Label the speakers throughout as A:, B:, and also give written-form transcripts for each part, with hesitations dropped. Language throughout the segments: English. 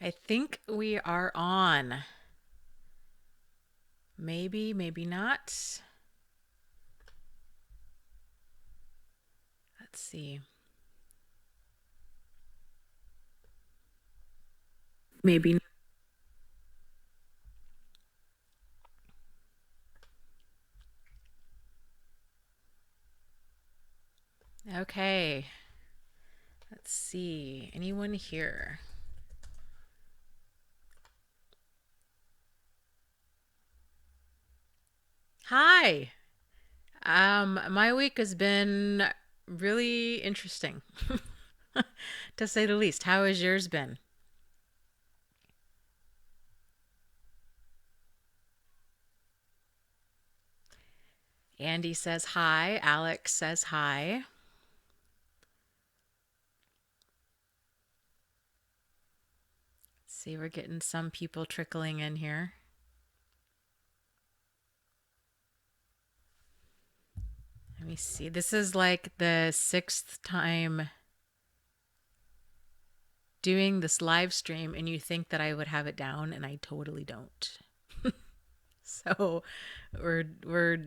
A: I think we are on. Maybe, maybe not. Let's see. Maybe. Okay. Let's see. Anyone here? Hi. My week has been really interesting, to say the least. How has yours been? Andy says hi. Alex says hi. See, we're getting some people trickling in here. Let me see. This is like the sixth time doing this live stream, and you think that I would have it down, and I totally don't. So we're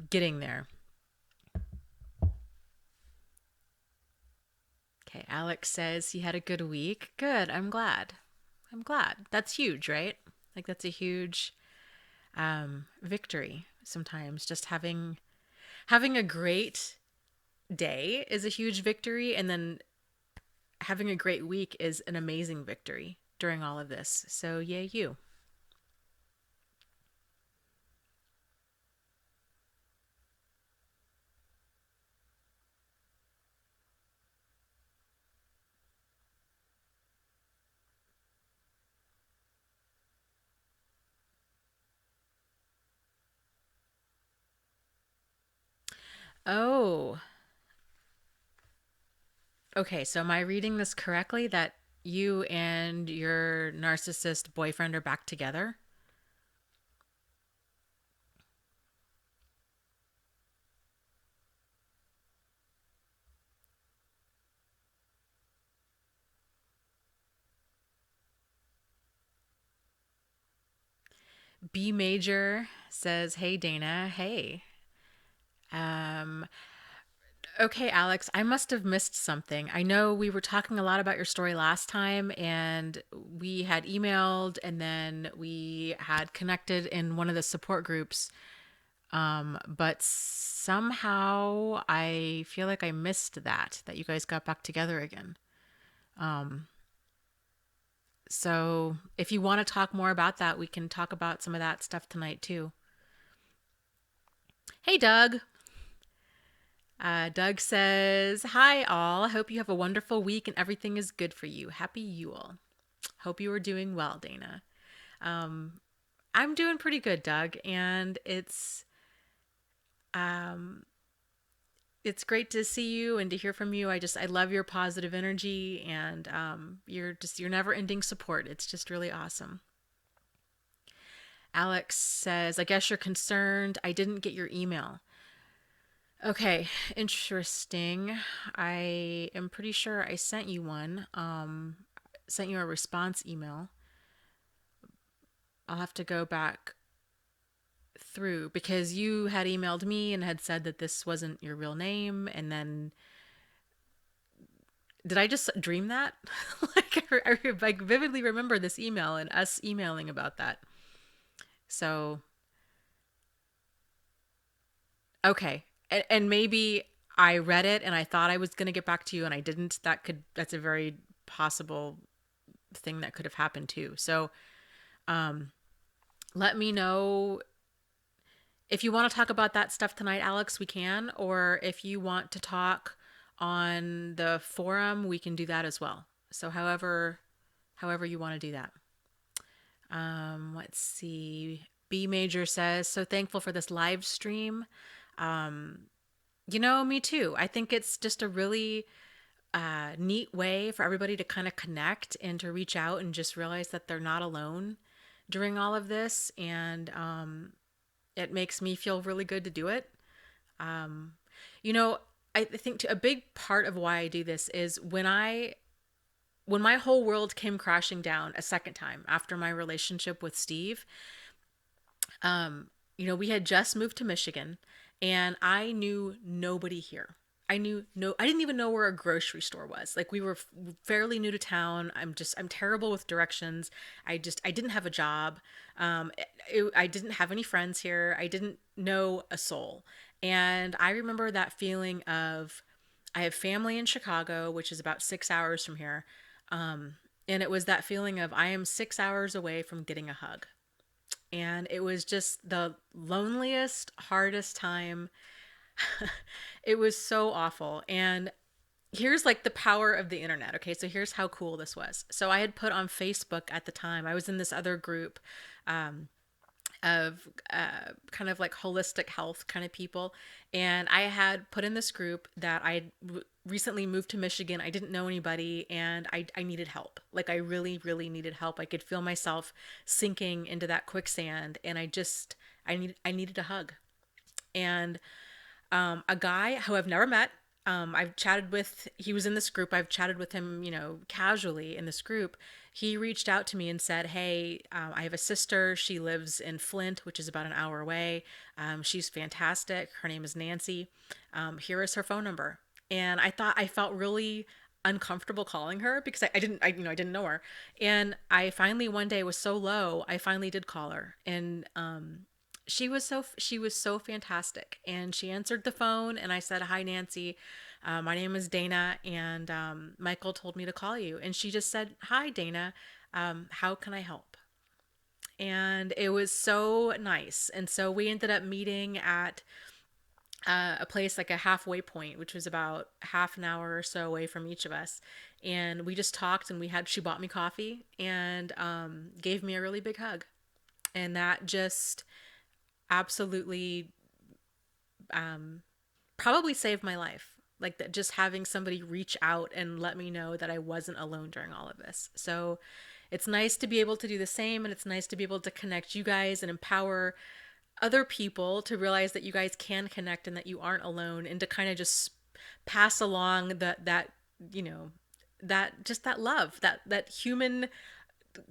A: getting there. Okay, Alex says he had a good week. Good. I'm glad. I'm glad. That's huge, right? Like that's a huge victory. Sometimes just having a great day is a huge victory, and then having a great week is an amazing victory during all of this. So yay you. Oh, okay. So am I reading this correctly that you and your narcissist boyfriend are back together? B Major says, "Hey Dana, hey." Um, okay, Alex, I must have missed something. I know we were talking a lot about your story last time, and we had emailed, and then we had connected in one of the support groups. But somehow I feel like I missed that you guys got back together again. So if you want to talk more about that, we can talk about some of that stuff tonight too. Hey, Doug. Doug says, "Hi, all. Hope you have a wonderful week and everything is good for you. Happy Yule. Hope you are doing well, Dana." Um, I'm doing pretty good, Doug, and um, it's great to see you and to hear from you. I love your positive energy, and you're never ending support. It's just really awesome. Alex says, "I guess you're concerned. I didn't get your email." Okay, interesting. I am pretty sure I sent you one. Sent you a response email. I'll have to go back through because you had emailed me and had said that this wasn't your real name, and then did I just dream that? Like I like vividly remember this email and us emailing about that. So okay, and maybe I read it and I thought I was gonna get back to you and I didn't. That's a very possible thing that could have happened too. So let me know if you want to talk about that stuff tonight, Alex. We can, or if you want to talk on the forum, we can do that as well. So however you want to do that. Let's see. B Major says, "So thankful for this live stream." Me too. I think it's just a really neat way for everybody to kind of connect and to reach out and just realize that they're not alone during all of this. And it makes me feel really good to do it. Um, you know, I think a big part of why I do this is when I when my whole world came crashing down a second time after my relationship with Steve, we had just moved to Michigan and I knew nobody here. I didn't even know where a grocery store was. Like we were fairly new to town. I'm terrible with directions. I didn't have a job. I didn't have any friends here. I didn't know a soul. And I remember that feeling of, I have family in Chicago, which is about 6 hours from here. And it was that feeling of, I am 6 hours away from getting a hug. And it was just the loneliest, hardest time. It was so awful. And here's like the power of the internet. Okay, so here's how cool this was. So I had put on Facebook at the time, I was in this other group of kind of like holistic health kind of people. And I had put in this group that I recently moved to Michigan. I didn't know anybody and I needed help. Like I really, really needed help. I could feel myself sinking into that quicksand and I needed a hug. And a guy who I've never met. I've chatted with, he was in this group. I've chatted with him, casually in this group. He reached out to me and said, hey, I have a sister. She lives in Flint, which is about an hour away. She's fantastic. Her name is Nancy. Here is her phone number. And I felt really uncomfortable calling her because I didn't know her. And I finally one day was so low, I finally did call her. And she was so fantastic, and she answered the phone and I said, hi Nancy, my name is Dana, and Michael told me to call you. And she just said, hi Dana, how can I help? And it was so nice. And so we ended up meeting at a place like a halfway point, which was about half an hour or so away from each of us. And we just talked, and she bought me coffee and gave me a really big hug. And that just absolutely probably saved my life. Like that, just having somebody reach out and let me know that I wasn't alone during all of this. So it's nice to be able to do the same, and it's nice to be able to connect you guys and empower other people to realize that you guys can connect and that you aren't alone, and to kind of just pass along that you know that just that love, that human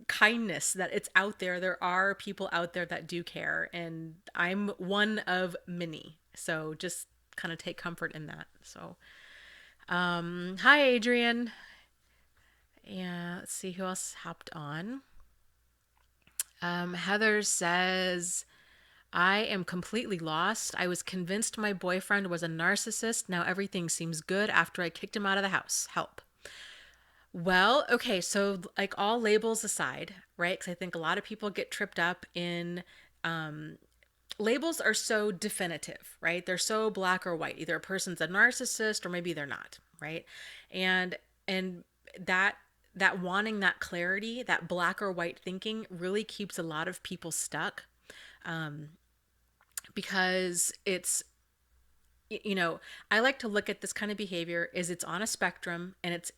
A: kindness, that it's out there. There are people out there that do care, and I'm one of many. So just kind of take comfort in that. So, hi, Adrian. Yeah, let's see who else hopped on. Heather says, I am completely lost. I was convinced my boyfriend was a narcissist. Now everything seems good after I kicked him out of the house. Help. Well, okay, so like all labels aside, right? Because I think a lot of people get tripped up in labels are so definitive, right? They're so black or white. Either a person's a narcissist or maybe they're not, right? And and that that wanting that clarity, that black or white thinking really keeps a lot of people stuck, because I like to look at this kind of behavior is it's on a spectrum, and it's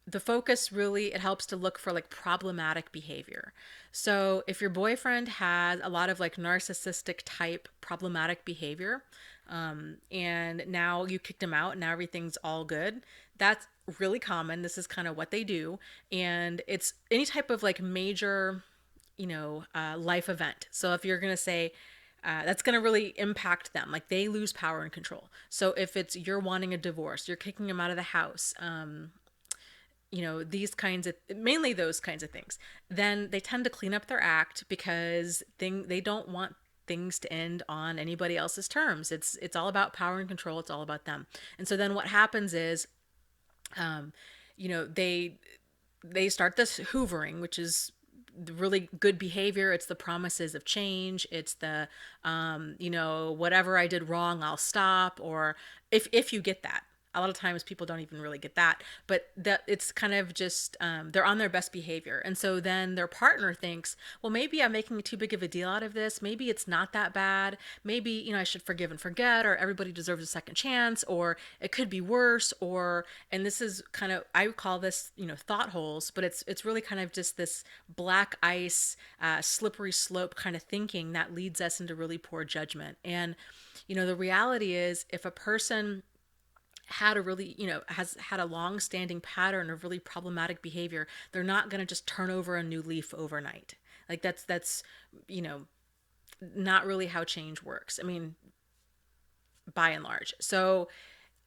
A: the focus really, it helps to look for like problematic behavior. So if your boyfriend has a lot of like narcissistic type problematic behavior, and now you kicked him out and now everything's all good, that's really common. This is kind of what they do. And it's any type of like major, life event. So if you're going to say, that's going to really impact them, like they lose power and control. So if it's you're wanting a divorce, you're kicking him out of the house, these kinds of, mainly those kinds of things, then they tend to clean up their act because they don't want things to end on anybody else's terms. It's all about power and control. It's all about them. And so then what happens is, um, they start this hoovering, which is the really good behavior. It's the promises of change. It's the, whatever I did wrong, I'll stop. Or if you get that, a lot of times people don't even really get that, but that it's kind of just, they're on their best behavior. And so then their partner thinks, well, maybe I'm making too big of a deal out of this. Maybe it's not that bad. Maybe, I should forgive and forget, or everybody deserves a second chance, or it could be worse. Or, and this is kind of, I call this, thought holes, but it's really kind of just this black ice, slippery slope kind of thinking that leads us into really poor judgment. And, the reality is, if a person had a really, has had a long standing pattern of really problematic behavior, they're not going to just turn over a new leaf overnight. Like that's, you know, not really how change works. I mean, by and large. So,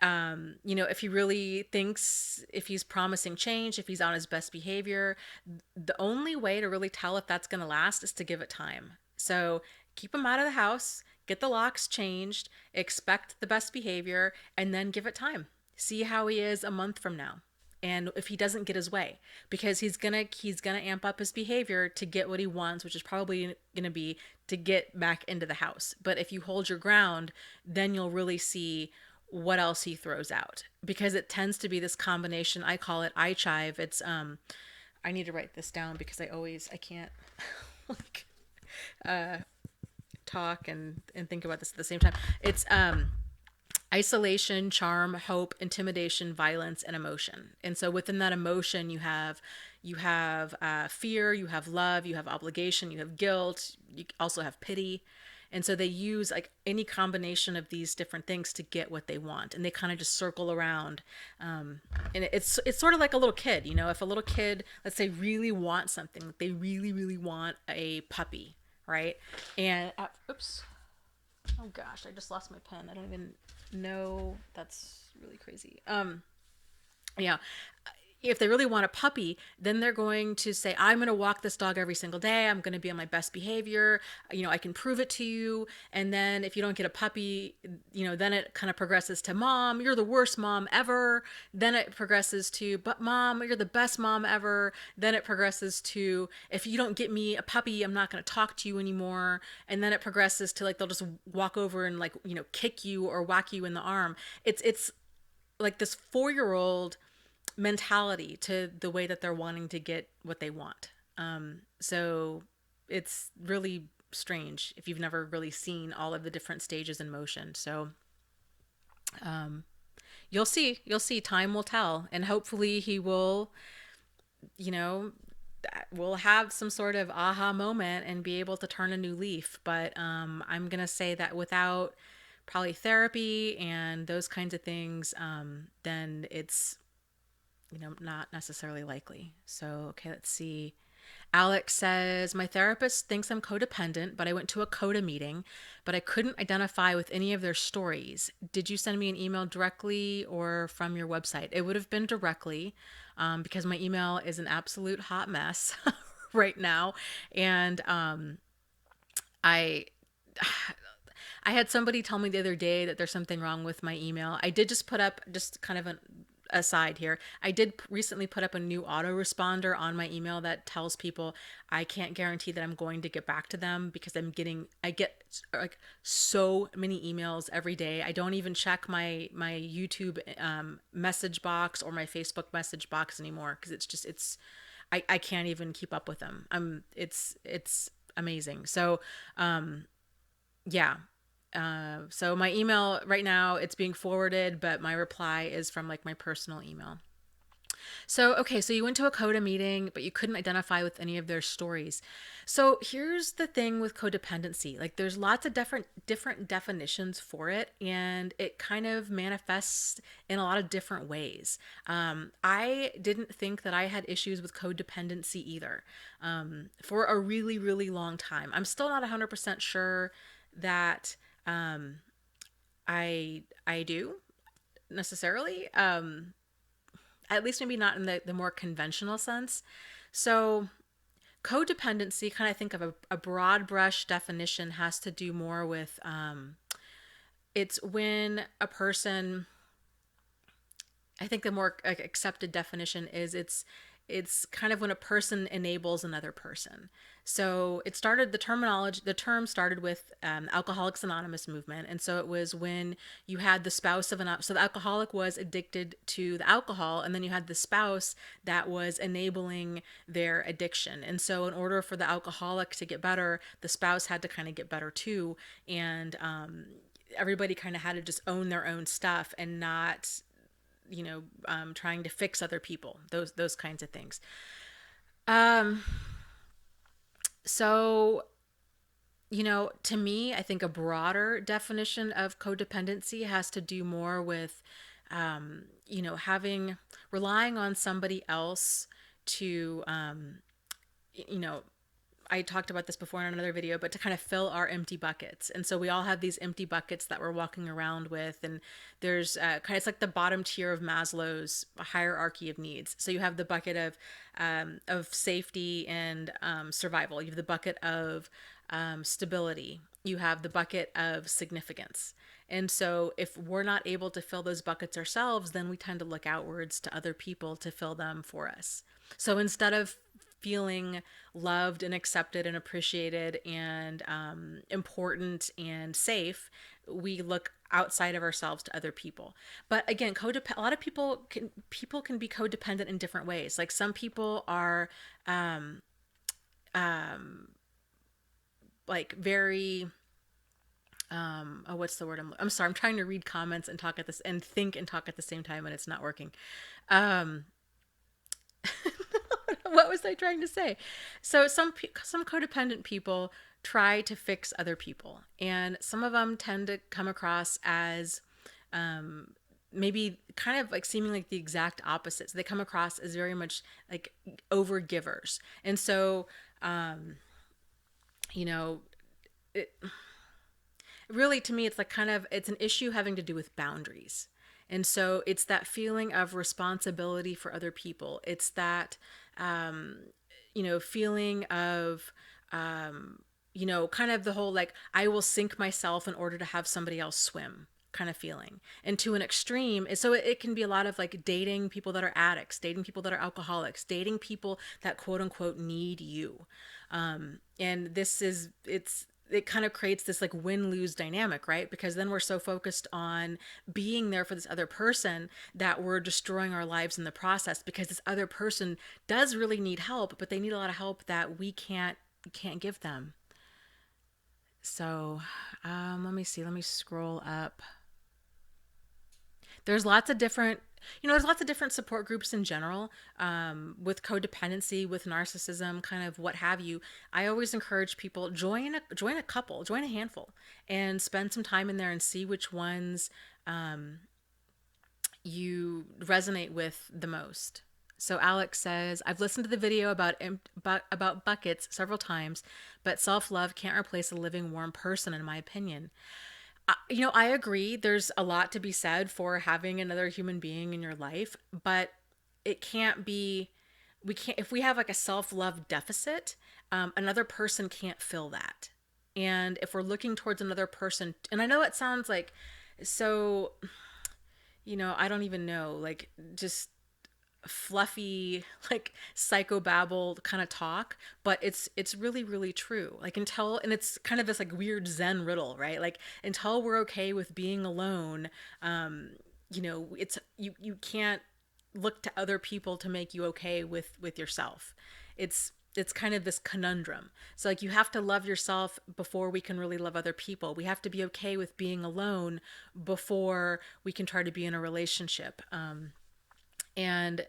A: if he really thinks, if he's promising change, if he's on his best behavior, the only way to really tell if that's going to last is to give it time. So keep him out of the house, get the locks changed, expect the best behavior, and then give it time. See how he is a month from now. And if he doesn't get his way, because he's gonna amp up his behavior to get what he wants, which is probably gonna be to get back into the house. But if you hold your ground, then you'll really see what else he throws out, because it tends to be this combination. I call it eye chive. It's I need to write this down because I can't like talk and think about this at the same time. It's isolation, charm, hope, intimidation, violence, and emotion. And so within that emotion, you have fear, you have love, you have obligation, you have guilt, you also have pity. And so they use like any combination of these different things to get what they want, and they kind of just circle around. And it's sort of like a little kid, if a little kid, let's say, really wants something, like they really really want a puppy, right? And oops, oh gosh, I just lost my pen. I don't even know. That's really crazy. Yeah. If they really want a puppy, then they're going to say, I'm going to walk this dog every single day. I'm going to be on my best behavior. I can prove it to you. And then if you don't get a puppy, then it kind of progresses to, mom, you're the worst mom ever. Then it progresses to, but mom, you're the best mom ever. Then it progresses to, if you don't get me a puppy, I'm not going to talk to you anymore. And then it progresses to like, they'll just walk over and like, kick you or whack you in the arm. It's like this 4-year-old mentality to the way that they're wanting to get what they want. So it's really strange if you've never really seen all of the different stages in motion. So you'll see, time will tell, and hopefully he will, you know, will have some sort of aha moment and be able to turn a new leaf. But I'm gonna say that without probably therapy and those kinds of things, then it's not necessarily likely. So, okay, let's see. Alex says, my therapist thinks I'm codependent, but I went to a CODA meeting, but I couldn't identify with any of their stories. Did you send me an email directly or from your website? It would have been directly, because my email is an absolute hot mess right now. And I I had somebody tell me the other day that there's something wrong with my email. I did just put up, just kind of an aside here, I did recently put up a new autoresponder on my email that tells people I can't guarantee that I'm going to get back to them, because I get like so many emails every day. I don't even check my YouTube message box or my Facebook message box anymore, because I can't even keep up with them. It's amazing. So yeah. So my email right now, it's being forwarded, but my reply is from like my personal email. So, okay, so you went to a CODA meeting, but you couldn't identify with any of their stories. So here's the thing with codependency. Like there's lots of different definitions for it, and it kind of manifests in a lot of different ways. I didn't think that I had issues with codependency either, for a really, really long time. I'm still not 100% sure that I do necessarily. At least maybe not in the more conventional sense. So codependency, kind of think of a broad brush definition, has to do more with it's when a person, I think the more accepted definition is it's kind of when a person enables another person. So the term started with Alcoholics Anonymous movement. And so it was when you had the spouse of so the alcoholic was addicted to the alcohol, and then you had the spouse that was enabling their addiction. And so in order for the alcoholic to get better, the spouse had to kind of get better too. And everybody kind of had to just own their own stuff and not trying to fix other people, those kinds of things. So, to me, I think a broader definition of codependency has to do more with having relying on somebody else to, you know, I talked about this before in another video, but to kind of fill our empty buckets. And so we all have these empty buckets that we're walking around with. And there's it's like the bottom tier of Maslow's hierarchy of needs. So you have the bucket of safety and survival. You have the bucket of stability. You have the bucket of significance. And so if we're not able to fill those buckets ourselves, then we tend to look outwards to other people to fill them for us. So instead of feeling loved and accepted and appreciated and important and safe, we look outside of ourselves to other people. But again, a lot of people can be codependent in different ways. Like some people are like very oh, what's the word? I'm sorry. I'm trying to read comments and talk at this and think and talk at the same time, and it's not working. Um, what was I trying to say? So some codependent people try to fix other people, and some of them tend to come across as maybe kind of like seeming like the exact opposites. They come across as very much like over givers, and so you know, it, really to me it's like kind of it's an issue having to do with boundaries. And so it's that feeling of responsibility for other people. It's that feeling of kind of the whole like I will sink myself in order to have somebody else swim kind of feeling. And to an extreme, so it can be a lot of like dating people that are addicts, dating people that are alcoholics, dating people that quote unquote need you. And it kind of creates this like win-lose dynamic, right? Because then we're so focused on being there for this other person that we're destroying our lives in the process, because this other person does really need help, but they need a lot of help that we can't give them. So let me see, let me scroll up. There's lots of different there's lots of different support groups in general, with codependency, with narcissism, kind of what have you. I always encourage people join a couple, join a handful, and spend some time in there and see which ones you resonate with the most. So Alex says, I've listened to the video about buckets several times, but self-love can't replace a living warm person in my opinion. I agree. There's a lot to be said for having another human being in your life, but it can't be, we can't, if we have like a self love deficit, another person can't fill that. And if we're looking towards another person, and I know it sounds like so, I don't even know, like just fluffy like psychobabble kind of talk, but it's really really true. Like until, and it's kind of this like weird zen riddle, right? Like until we're okay with being alone, it's you can't look to other people to make you okay with yourself. It's kind of this conundrum. So like you have to love yourself before we can really love other people. We have to be okay with being alone before we can try to be in a relationship. And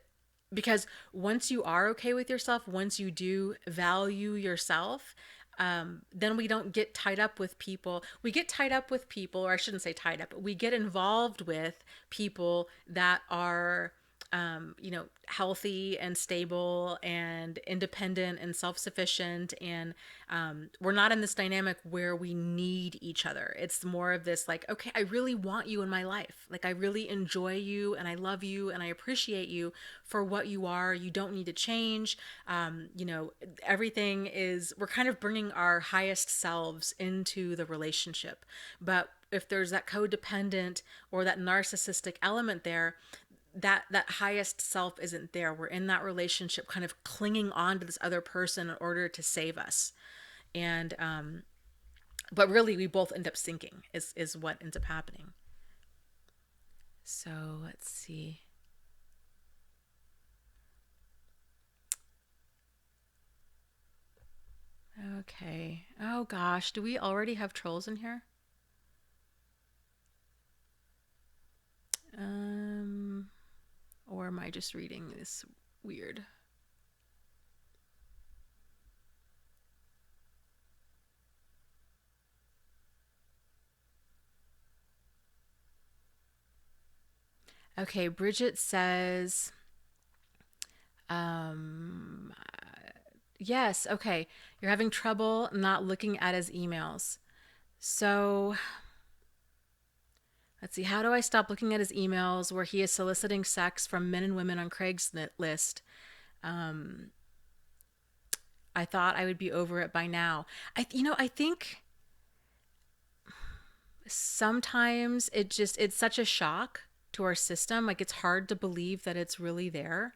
A: because once you are okay with yourself, once you do value yourself, then we don't get tied up with people. We get tied up with people, or I shouldn't say tied up, but we get involved with people that are healthy and stable and independent and self-sufficient. And we're not in this dynamic where we need each other. It's more of this like, okay, I really want you in my life. Like I really enjoy you and I love you and I appreciate you for what you are. You don't need to change. Everything is, we're kind of bringing our highest selves into the relationship. But if there's that codependent or that narcissistic element there, that highest self isn't there. We're in that relationship kind of clinging on to this other person in order to save us. And but really we both end up sinking is what ends up happening. So let's see. Okay. Oh gosh, do we already have trolls in here? Or am I just reading this weird? Okay, Bridget says, um, yes, okay, you're having trouble not looking at his emails. So let's see, how do I stop looking at his emails where he is soliciting sex from men and women on Craigslist? Um, I thought I would be over it by now. I think sometimes it's such a shock to our system. Like it's hard to believe that it's really there.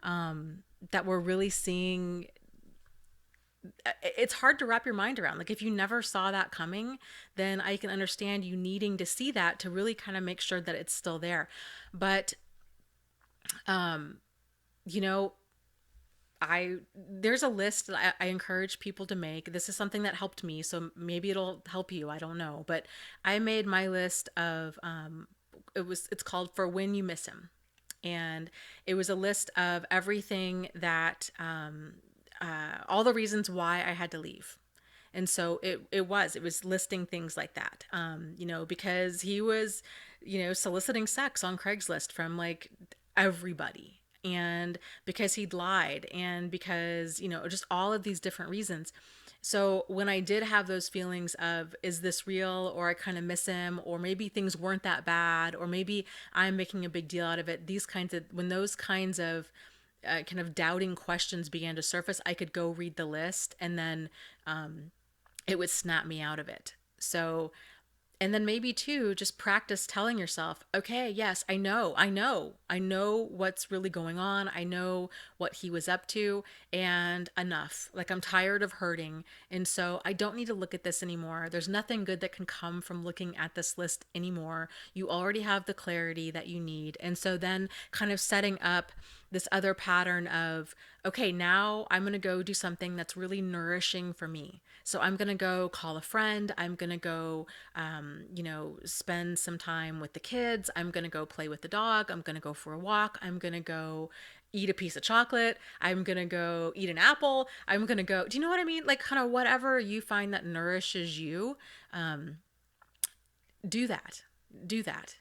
A: That we're really seeing. It's hard to wrap your mind around. Like if you never saw that coming, then I can understand you needing to see that to really kind of make sure that it's still there. But you know, I there's a list that I encourage people to make. This is something that helped me, so maybe it'll help you. I don't know, but I made my list of it's called For When You Miss Him, and it was a list of everything that all the reasons why I had to leave. And so it was listing things like that, because he was, soliciting sex on Craigslist from like everybody, and because he'd lied, and because just all of these different reasons. So when I did have those feelings of, is this real, or I kind of miss him, or maybe things weren't that bad, or maybe I'm making a big deal out of it, when those kinds of kind of doubting questions began to surface, I could go read the list, and then it would snap me out of it. So, and then maybe too, just practice telling yourself, okay, yes, I know what's really going on. I know what he was up to, and enough. Like, I'm tired of hurting. And so I don't need to look at this anymore. There's nothing good that can come from looking at this list anymore. You already have the clarity that you need. And so then kind of setting up this other pattern of, okay, now I'm going to go do something that's really nourishing for me. So I'm going to go call a friend. I'm going to go, spend some time with the kids. I'm going to go play with the dog. I'm going to go for a walk. I'm going to go eat a piece of chocolate. I'm going to go eat an apple. I'm going to go, do you know what I mean? Like, kind of whatever you find that nourishes you, do that. Do that.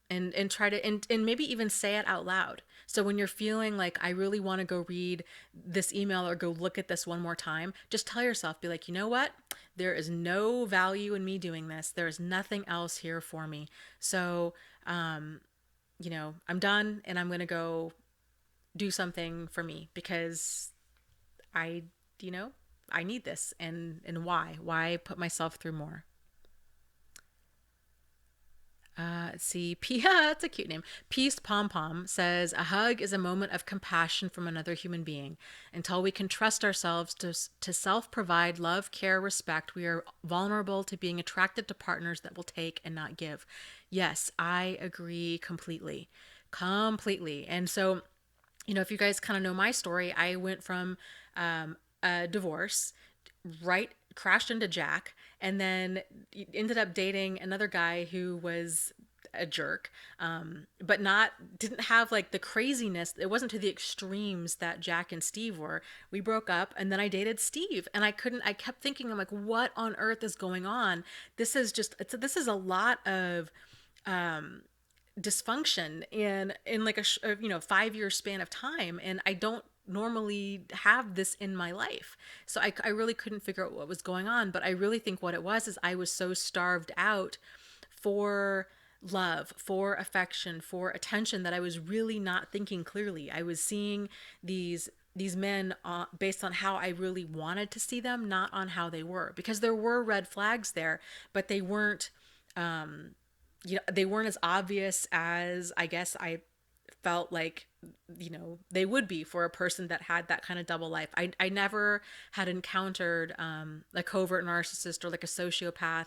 A: And try to, and maybe even say it out loud. So when you're feeling like, I really want to go read this email or go look at this one more time, just tell yourself, be like, you know what, there is no value in me doing this, there is nothing else here for me. So I'm done, and I'm going to go do something for me, because I you know I need this. And why put myself through more? Let's see. That's a cute name. Peace Pom Pom says, a hug is a moment of compassion from another human being. Until we can trust ourselves to self provide love, care, respect, we are vulnerable to being attracted to partners that will take and not give. Yes, I agree completely. Completely. And so, if you guys kind of know my story, I went from a divorce, right, crashed into Jack, and then ended up dating another guy who was a jerk, but didn't have like the craziness. It wasn't to the extremes that Jack and Steve were. We broke up, and then I dated Steve, and I kept thinking, I'm like, what on earth is going on? This is a lot of dysfunction in like a 5-year span of time, and I don't normally have this in my life. So I really couldn't figure out what was going on, but I really think what it was is I was so starved out for love, for affection, for attention, that I was really not thinking clearly. I was seeing these men based on how I really wanted to see them, not on how they were, because there were red flags there, but they weren't as obvious as I guess I felt like they would be for a person that had that kind of double life. I never had encountered a covert narcissist or like a sociopath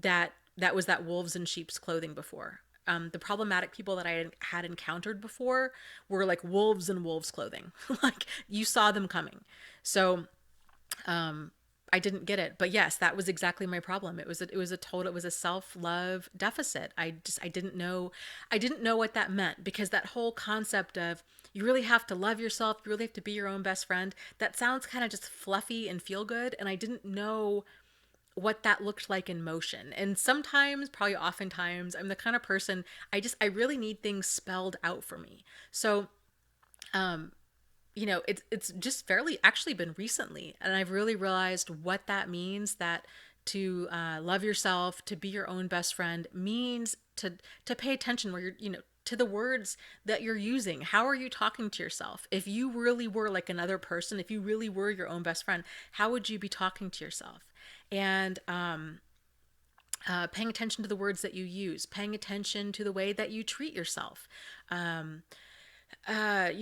A: that was that wolves in sheep's clothing before. The problematic people that I had encountered before were like wolves in wolves clothing. Like, you saw them coming. So I didn't get it. But yes, that was exactly my problem. It was a self-love deficit. I didn't know what that meant, because that whole concept of, you really have to love yourself, you really have to be your own best friend, that sounds kind of just fluffy and feel good, and I didn't know what that looked like in motion. And sometimes, probably oftentimes, I'm the kind of person, I really need things spelled out for me. So, it's just fairly actually been recently, and I've really realized what that means. That to love yourself, to be your own best friend, means to pay attention where to the words that you're using. How are you talking to yourself? If you really were like another person, if you really were your own best friend, how would you be talking to yourself? And paying attention to the words that you use, paying attention to the way that you treat yourself.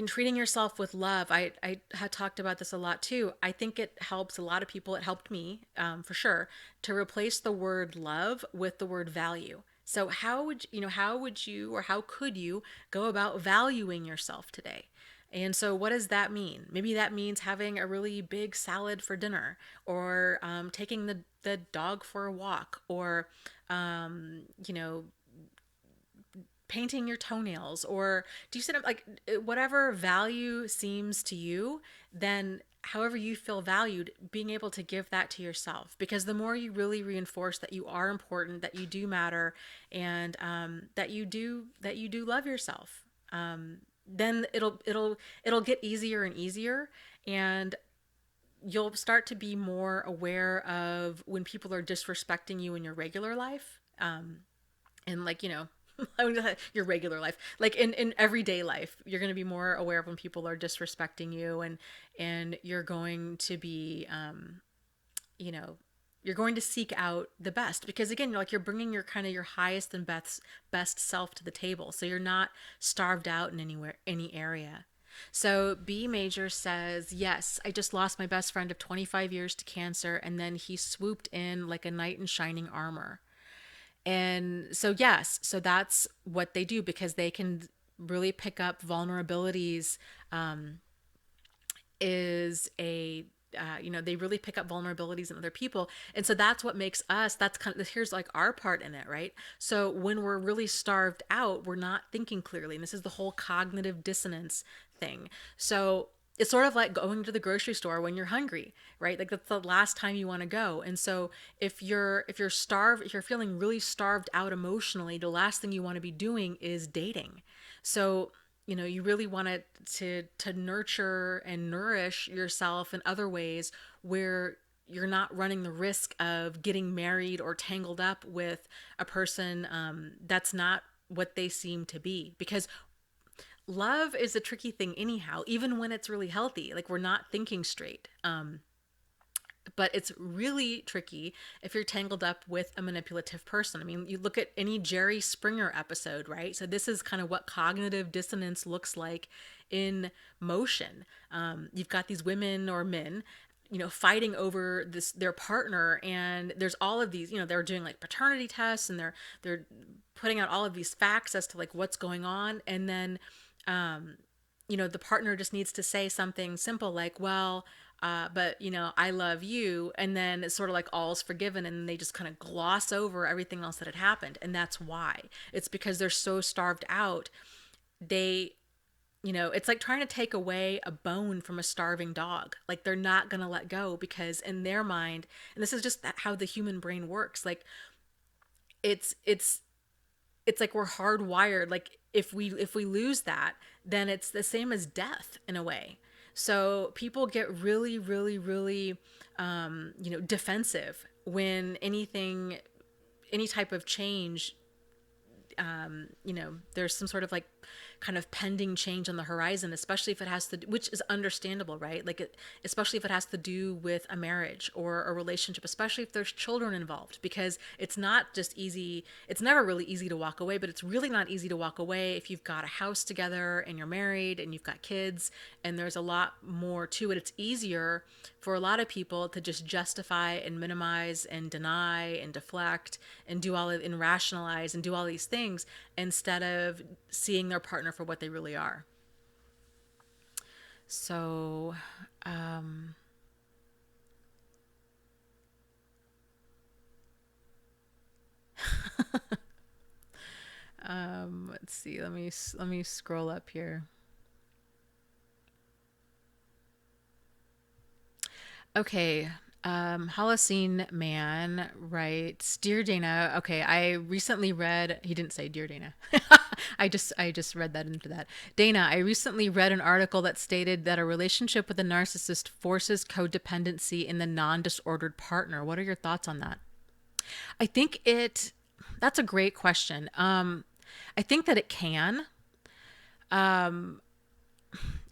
A: Treating yourself with love. I had talked about this a lot too. I think it helps a lot of people. It helped me, for sure, to replace the word love with the word value. So how would you, or how could you go about valuing yourself today? And so, what does that mean? Maybe that means having a really big salad for dinner, or taking the dog for a walk, or you know, painting your toenails, or do you sit up like whatever value seems to you, then however you feel valued, being able to give that to yourself, because the more you really reinforce that you are important, that you do matter, and that you do love yourself, then it'll get easier and easier, and you'll start to be more aware of when people are disrespecting you in your regular life, and like your regular life, like in everyday life, you're going to be more aware of when people are disrespecting you, and you're going to be you know you're going to seek out the best, because again, you're bringing your kind of your highest and best self to the table, so you're not starved out in any area. So B major says, yes, I just lost my best friend of 25 years to cancer, and then he swooped in like a knight in shining armor. And so, yes, so that's what they do, because they can really pick up vulnerabilities. Is a they really pick up vulnerabilities in other people, and so that's what makes us, that's kind of, here's like our part in it, right? So when we're really starved out, we're not thinking clearly, and this is the whole cognitive dissonance thing. So it's sort of like going to the grocery store when you're hungry, right? Like that's the last time you want to go. And so if you're starved, if you're feeling really starved out emotionally, the last thing you want to be doing is dating. So you really want to nurture and nourish yourself in other ways, where you're not running the risk of getting married or tangled up with a person that's not what they seem to be, because love is a tricky thing anyhow, even when it's really healthy, like we're not thinking straight. But it's really tricky if you're tangled up with a manipulative person. I mean, you look at any Jerry Springer episode, right? So this is kind of what cognitive dissonance looks like in motion. You've got these women or men, fighting over their partner, and there's all of these, they're doing like paternity tests, and they're putting out all of these facts as to like what's going on, and then the partner just needs to say something simple like, well, but I love you, and then it's sort of like all's forgiven, and they just kind of gloss over everything else that had happened. And that's why. It's because they're so starved out. They it's like trying to take away a bone from a starving dog. Like they're not going to let go, because in their mind, and this is just how the human brain works, like it's like we're hardwired. Like if we lose that, then it's the same as death in a way. So people get really, really, really, defensive when any type of change, there's some sort of like kind of pending change on the horizon, especially if it has to, which is understandable, right? Like, especially if it has to do with a marriage or a relationship, especially if there's children involved, because it's not just easy. It's never really easy to walk away, but it's really not easy to walk away if you've got a house together and you're married and you've got kids, and there's a lot more to it. It's easier for a lot of people to just justify and minimize and deny and deflect and and rationalize and do all these things, instead of seeing their partner for what they really are. So, let's see. Let me scroll up here. Okay. Holocene Man writes, "Dear Dana, okay, I recently read." He didn't say "Dear Dana." I just read that into that. Dana, I recently read an article that stated that a relationship with a narcissist forces codependency in the non-disordered partner. What are your thoughts on that? I think it. That's a great question. I think that it can, and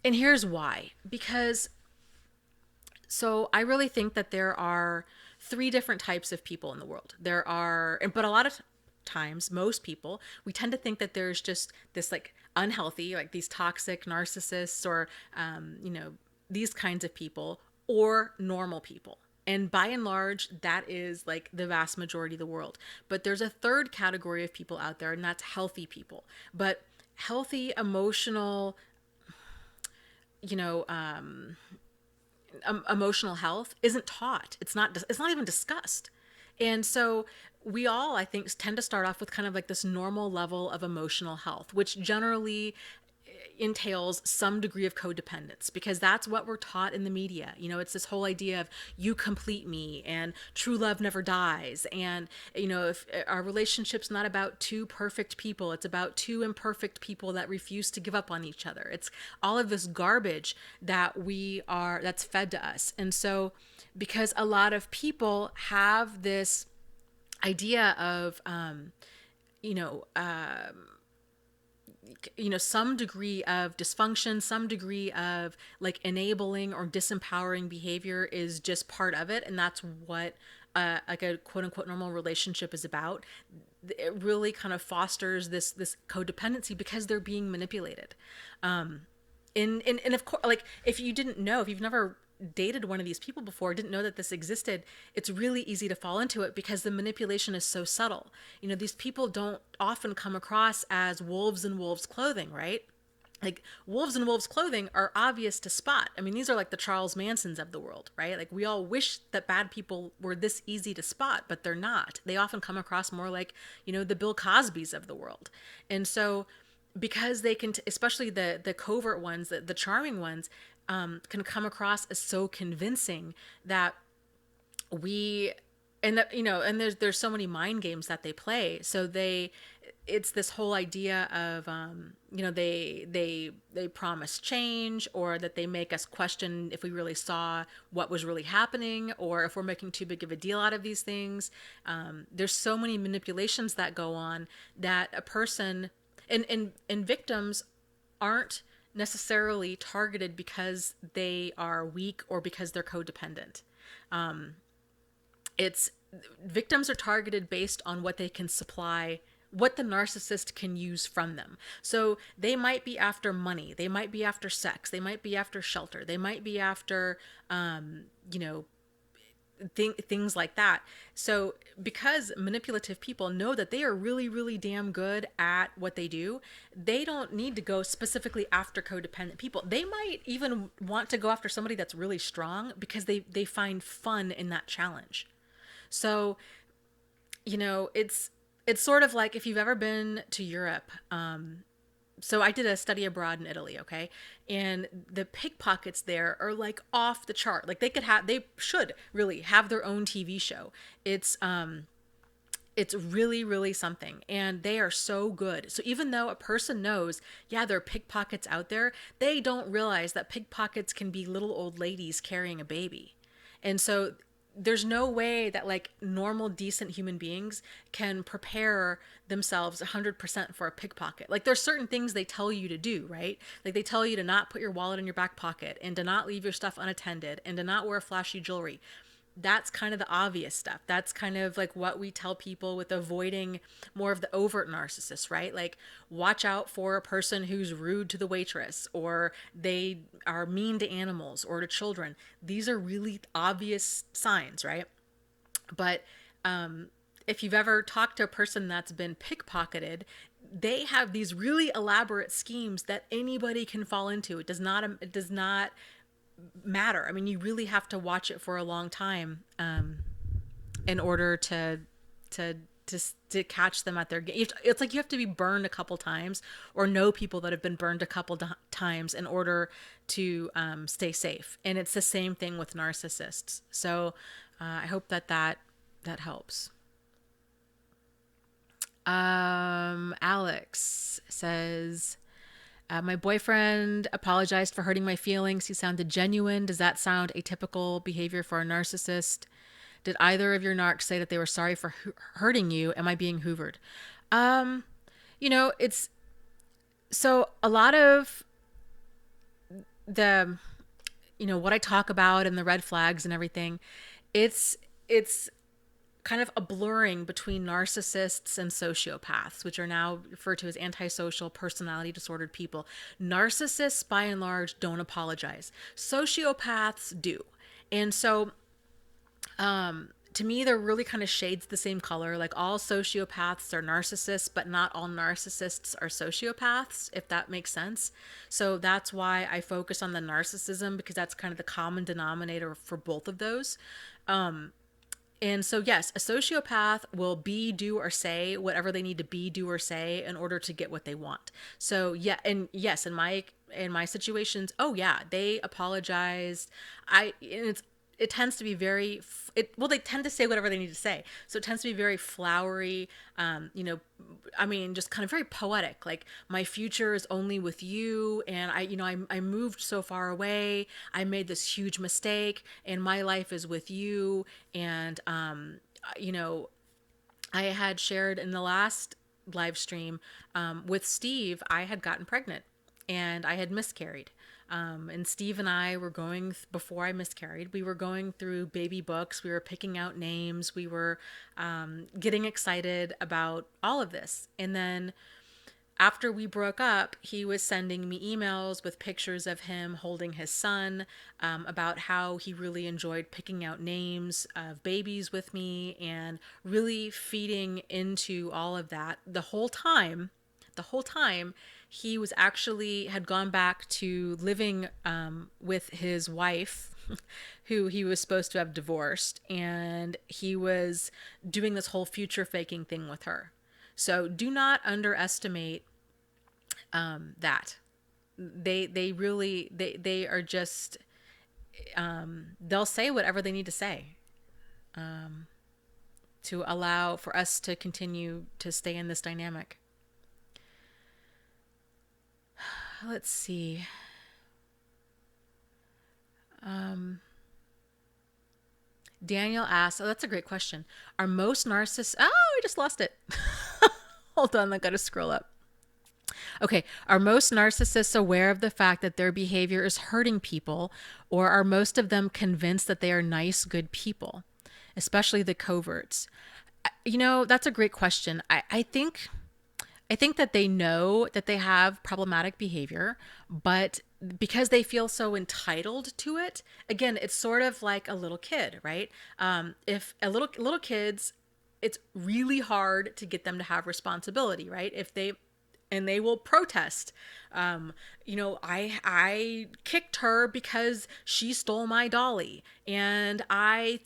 A: here's why. Because so I really think that there are three different types of people in the world. There are, but a lot of times, most people, we tend to think that there's just this like unhealthy, like these toxic narcissists or, these kinds of people or normal people. And by and large, that is like the vast majority of the world. But there's a third category of people out there, and that's healthy people. But healthy, emotional, you know, emotional health isn't taught. It's not even discussed. And so we all, I think, tend to start off with kind of like this normal level of emotional health, which generally entails some degree of codependence because that's what we're taught in the media. It's this whole idea of you complete me and true love never dies. And, if our relationship's not about two perfect people, it's about two imperfect people that refuse to give up on each other. It's all of this garbage that's fed to us. And so, because a lot of people have this idea of, you know, uh, some degree of dysfunction, some degree of like enabling or disempowering behavior is just part of it, and that's what like a quote unquote normal relationship is about. It really kind of fosters this codependency because they're being manipulated. And of course, like if you didn't know, if you've never dated one of these people before, didn't know that this existed, it's really easy to fall into it because the manipulation is so subtle. These people don't often come across as wolves in wolves clothing, right? Like wolves in wolves clothing are obvious to spot. I mean, these are like the Charles Mansons of the world, right? Like we all wish that bad people were this easy to spot, but they're not. They often come across more like, the Bill Cosbys of the world. And so because they can, especially the covert ones, the charming ones, can come across as so convincing that we and that and there's so many mind games that they play. So it's this whole idea of they promise change, or that they make us question if we really saw what was really happening, or if we're making too big of a deal out of these things. There's so many manipulations that go on that a person and victims aren't necessarily targeted because they are weak or because they're codependent. It's Victims are targeted based on what they can supply, what the narcissist can use from them. So they might be after money, they might be after sex, they might be after shelter, they might be after things like that. So because manipulative people know that they are really, really damn good at what they do, they don't need to go specifically after codependent people. They might even want to go after somebody that's really strong because they find fun in that challenge. So, it's sort of like if you've ever been to Europe. So I did a study abroad in Italy, okay? And the pickpockets there are like off the chart. Like they should really have their own TV show. It's really, really something. And they are so good. So even though a person knows, yeah, there are pickpockets out there, they don't realize that pickpockets can be little old ladies carrying a baby. And so there's no way that like normal decent human beings can prepare themselves 100% for a pickpocket. Like there's certain things they tell you to do, right? Like they tell you to not put your wallet in your back pocket and to not leave your stuff unattended and to not wear flashy jewelry. That's kind of the obvious stuff. That's kind of like what we tell people with avoiding more of the overt narcissists, right? Like watch out for a person who's rude to the waitress, or they are mean to animals or to children. These are really obvious signs, right? But if you've ever talked to a person that's been pickpocketed, they have these really elaborate schemes that anybody can fall into. It does not matter. I mean, you really have to watch it for a long time in order to to to catch them at their game. It's like you have to be burned a couple times or know people that have been burned a couple times in order to stay safe. And it's the same thing with narcissists. So I hope that helps. Alex says, my boyfriend apologized for hurting my feelings. He sounded genuine. Does that sound atypical behavior for a narcissist? Did either of your narcs say that they were sorry for hurting you? Am I being hoovered? Um, it's so a lot of the, what I talk about and the red flags and everything, it's kind of a blurring between narcissists and sociopaths, which are now referred to as antisocial personality disordered people. Narcissists, by and large, don't apologize. Sociopaths do. And so, to me, they're really kind of shades the same color. Like all sociopaths are narcissists, but not all narcissists are sociopaths, if that makes sense. So that's why I focus on the narcissism, because that's kind of the common denominator for both of those. And so, yes, a sociopath will be, do, or say whatever they need to be, do, or say in order to get what they want. So, yeah, and yes, in my situations, oh yeah, they apologized. It tends to be very they tend to say whatever they need to say, so it tends to be very flowery, just kind of very poetic, like my future is only with you, and I moved so far away, I made this huge mistake, and my life is with you. And you know I had shared in the last live stream, with Steve, I had gotten pregnant and I had miscarried. And Steve and I were before I miscarried, we were going through baby books. We were picking out names. We were getting excited about all of this. And then after we broke up, he was sending me emails with pictures of him holding his son, about how he really enjoyed picking out names of babies with me and really feeding into all of that. The whole time, he was actually had gone back to living with his wife, who he was supposed to have divorced, and he was doing this whole future faking thing with her. So do not underestimate that. They really they are just, they'll say whatever they need to say, to allow for us to continue to stay in this dynamic. Let's see. Daniel asks, oh, that's a great question. Are most narcissists, oh, I just lost it. Hold on, I gotta scroll up. Okay, are most narcissists aware of the fact that their behavior is hurting people, or are most of them convinced that they are nice, good people, especially the coverts? That's a great question. I think that they know that they have problematic behavior, but because they feel so entitled to it, again, it's sort of like a little kid, right? If a little kids, it's really hard to get them to have responsibility, right? They will protest. I kicked her because she stole my dolly, and I,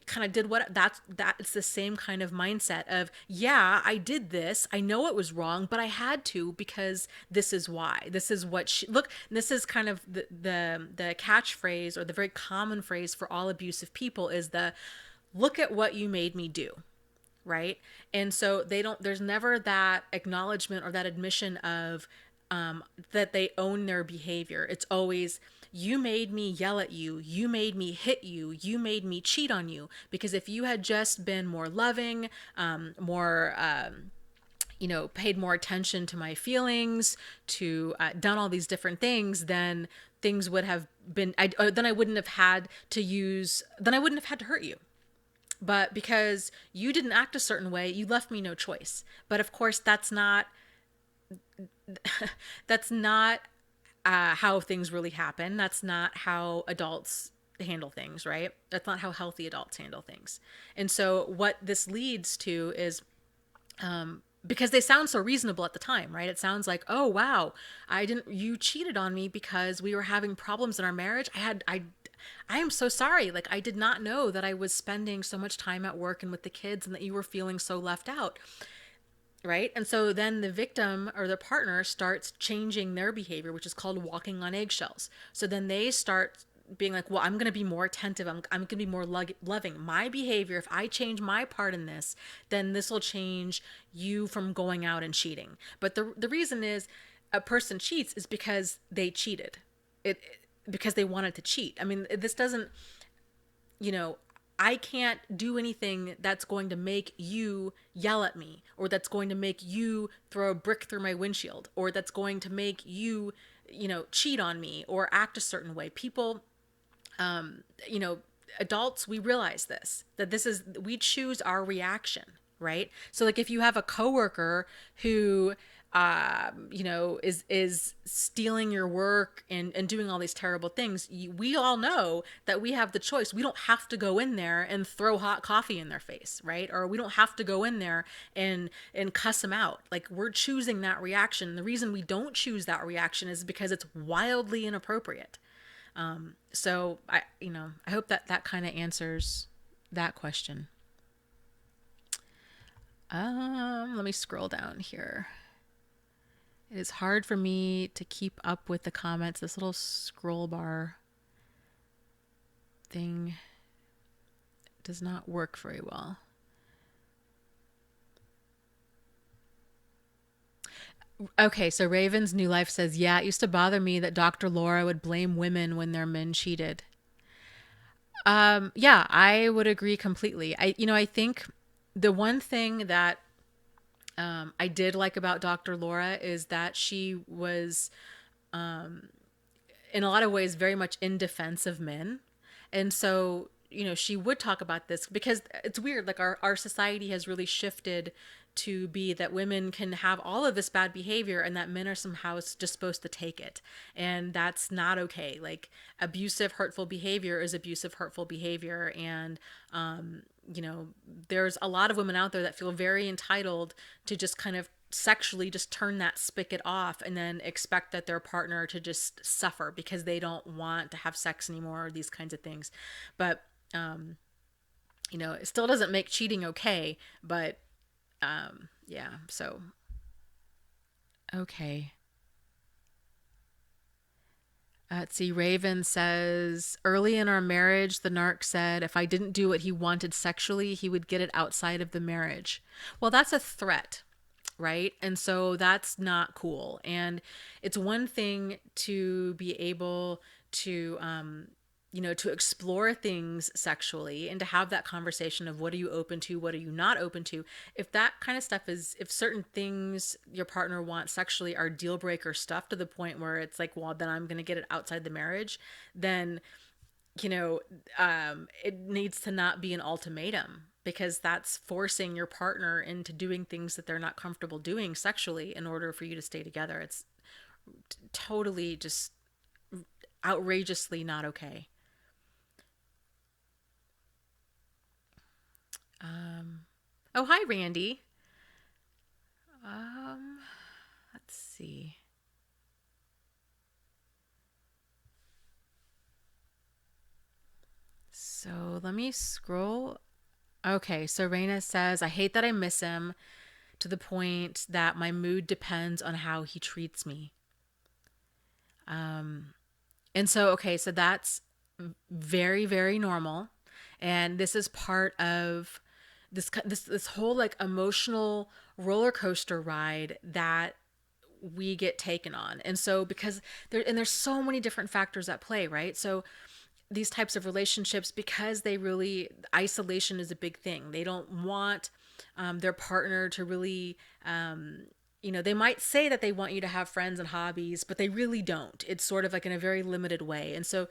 A: kind of did what that it's the same kind of mindset of, yeah, I did this, I know it was wrong, but I had to, because this is why, this is what she look, this is kind of the catchphrase, or the very common phrase for all abusive people, is the look at what you made me do, right? And so there's never that acknowledgement or that admission of, that they own their behavior. It's always, you made me yell at you, you made me hit you, you made me cheat on you. Because if you had just been more loving, more paid more attention to my feelings, to done all these different things, then things would have been, then I wouldn't have had to hurt you. But because you didn't act a certain way, you left me no choice. But of course, that's not how things really happen. That's not how adults handle things, right? That's not how healthy adults handle things. And so what this leads to is, because they sound so reasonable at the time, right? It sounds like, oh wow, you cheated on me because we were having problems in our marriage. I am so sorry. Like, I did not know that I was spending so much time at work and with the kids, and that you were feeling so left out. Right. And so then the victim or the partner starts changing their behavior, which is called walking on eggshells. So then they start being like, well, I'm going to be more attentive. I'm going to be more loving. My behavior, if I change my part in this, then this will change you from going out and cheating. But the reason is a person cheats is because they cheated. Because they wanted to cheat. I mean, this doesn't, you know, I can't do anything that's going to make you yell at me, or that's going to make you throw a brick through my windshield, or that's going to make you, cheat on me or act a certain way. People, you know, adults, we realize this, that this is, we choose our reaction, right? So like if you have a coworker who, is stealing your work and doing all these terrible things, we all know that we have the choice. We don't have to go in there and throw hot coffee in their face, right? Or we don't have to go in there and cuss them out. Like, we're choosing that reaction. The reason we don't choose that reaction is because it's wildly inappropriate. So I hope that that kind of answers that question. Let me scroll down here. It is hard for me to keep up with the comments. This little scroll bar thing does not work very well. Okay, so Raven's New Life says, yeah, it used to bother me that Dr. Laura would blame women when their men cheated. Yeah, I would agree completely. I think the one thing that I did like about Dr. Laura is that she was, in a lot of ways, very much in defense of men. And so, she would talk about this because it's weird. Like, our society has really shifted to be that women can have all of this bad behavior and that men are somehow just supposed to take it. And that's not okay. Like, abusive, hurtful behavior is abusive, hurtful behavior. And, there's a lot of women out there that feel very entitled to just kind of sexually just turn that spigot off and then expect that their partner to just suffer because they don't want to have sex anymore, or these kinds of things. But it still doesn't make cheating okay. But yeah, so okay. Let's see. Raven says, early in our marriage, the narc said if I didn't do what he wanted sexually, he would get it outside of the marriage. Well, that's a threat, right? And so that's not cool. And it's one thing to be able to, to explore things sexually and to have that conversation of what are you open to, what are you not open to. If that kind of stuff is, if certain things your partner wants sexually are deal breaker stuff to the point where it's like, well, then I'm going to get it outside the marriage, then, it needs to not be an ultimatum, because that's forcing your partner into doing things that they're not comfortable doing sexually in order for you to stay together. It's totally just outrageously not okay. Oh, hi, Randy. Um, let's see. So let me scroll. Okay, so Raina says, I hate that I miss him to the point that my mood depends on how he treats me. And so, okay, so that's very, very normal. And this is part of this whole like emotional roller coaster ride that we get taken on. And so because there's so many different factors at play, right? So these types of relationships, because they really, isolation is a big thing. They don't want their partner to really, they might say that they want you to have friends and hobbies, but they really don't. It's sort of like in a very limited way. And so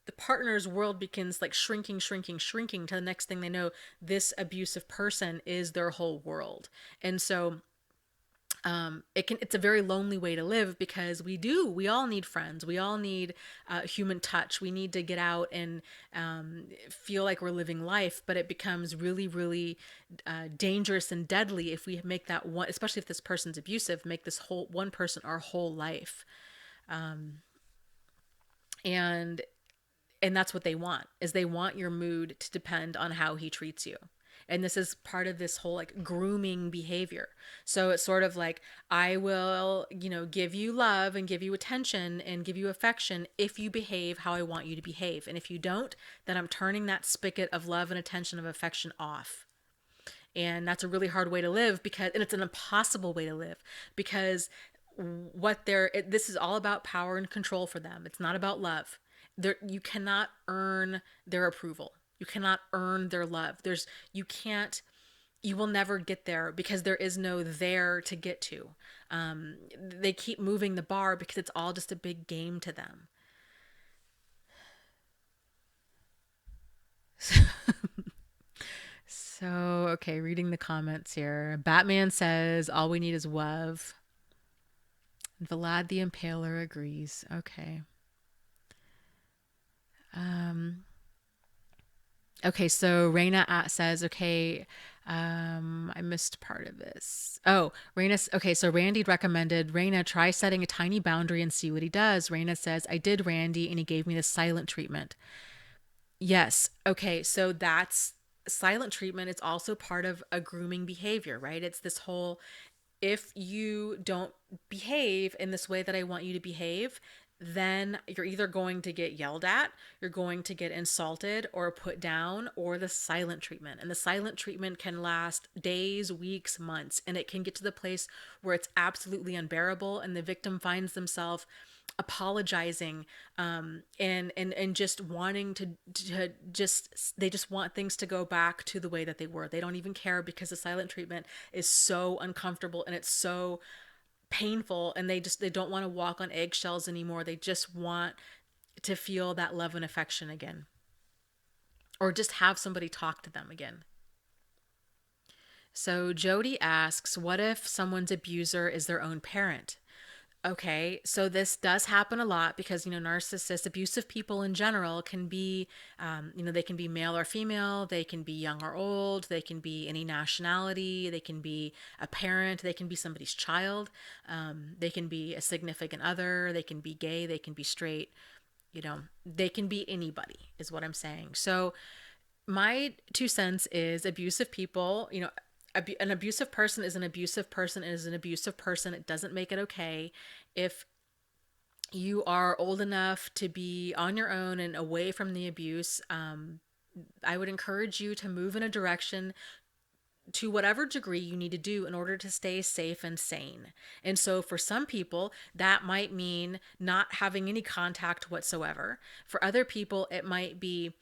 A: the partner's world begins like shrinking, shrinking, shrinking, to the next thing they know, this abusive person is their whole world. And so it's a very lonely way to live, because we all need friends, we all need human touch, we need to get out and feel like we're living life. But it becomes really, really dangerous and deadly if we make that one, especially if this person's abusive, make this whole one person our whole life. And and that's what they want, is they want your mood to depend on how he treats you. And this is part of this whole like grooming behavior. So it's sort of like, I will, give you love and give you attention and give you affection if you behave how I want you to behave. And if you don't, then I'm turning that spigot of love and attention of affection off. And that's a really hard way to live, because, and it's an impossible way to live, because this is all about power and control for them. It's not about love. You cannot earn their approval. You cannot earn their love. You can't, you will never get there, because there is no there to get to. They keep moving the bar because it's all just a big game to them. So, okay, reading the comments here. Batman says, all we need is love. Vlad the Impaler agrees. Okay. Okay, so Raina says, okay, I missed part of this. Oh, Raina, okay, so Randy recommended, Raina, try setting a tiny boundary and see what he does. Raina says, I did, Randy, and he gave me the silent treatment. Yes. Okay, so that's silent treatment. It's also part of a grooming behavior, right? It's this whole, if you don't behave in this way that I want you to behave, then you're either going to get yelled at, you're going to get insulted or put down, or the silent treatment. And the silent treatment can last days, weeks, months, and it can get to the place where it's absolutely unbearable and the victim finds themselves apologizing, and just wanting to just, they just want things to go back to the way that they were. They don't even care, because the silent treatment is so uncomfortable and it's so painful, and they don't want to walk on eggshells anymore. They just want to feel that love and affection again, or just have somebody talk to them again. So Jody asks, what if someone's abuser is their own parent? Okay, so this does happen a lot, because, narcissists, abusive people in general can be, they can be male or female, they can be young or old, they can be any nationality, they can be a parent, they can be somebody's child, they can be a significant other, they can be gay, they can be straight, they can be anybody, is what I'm saying. So my 2 cents is, abusive people, an abusive person is an abusive person is an abusive person. It doesn't make it okay. If you are old enough to be on your own and away from the abuse, I would encourage you to move in a direction, to whatever degree you need to do in order to stay safe and sane. And so for some people, that might mean not having any contact whatsoever. For other people, it might be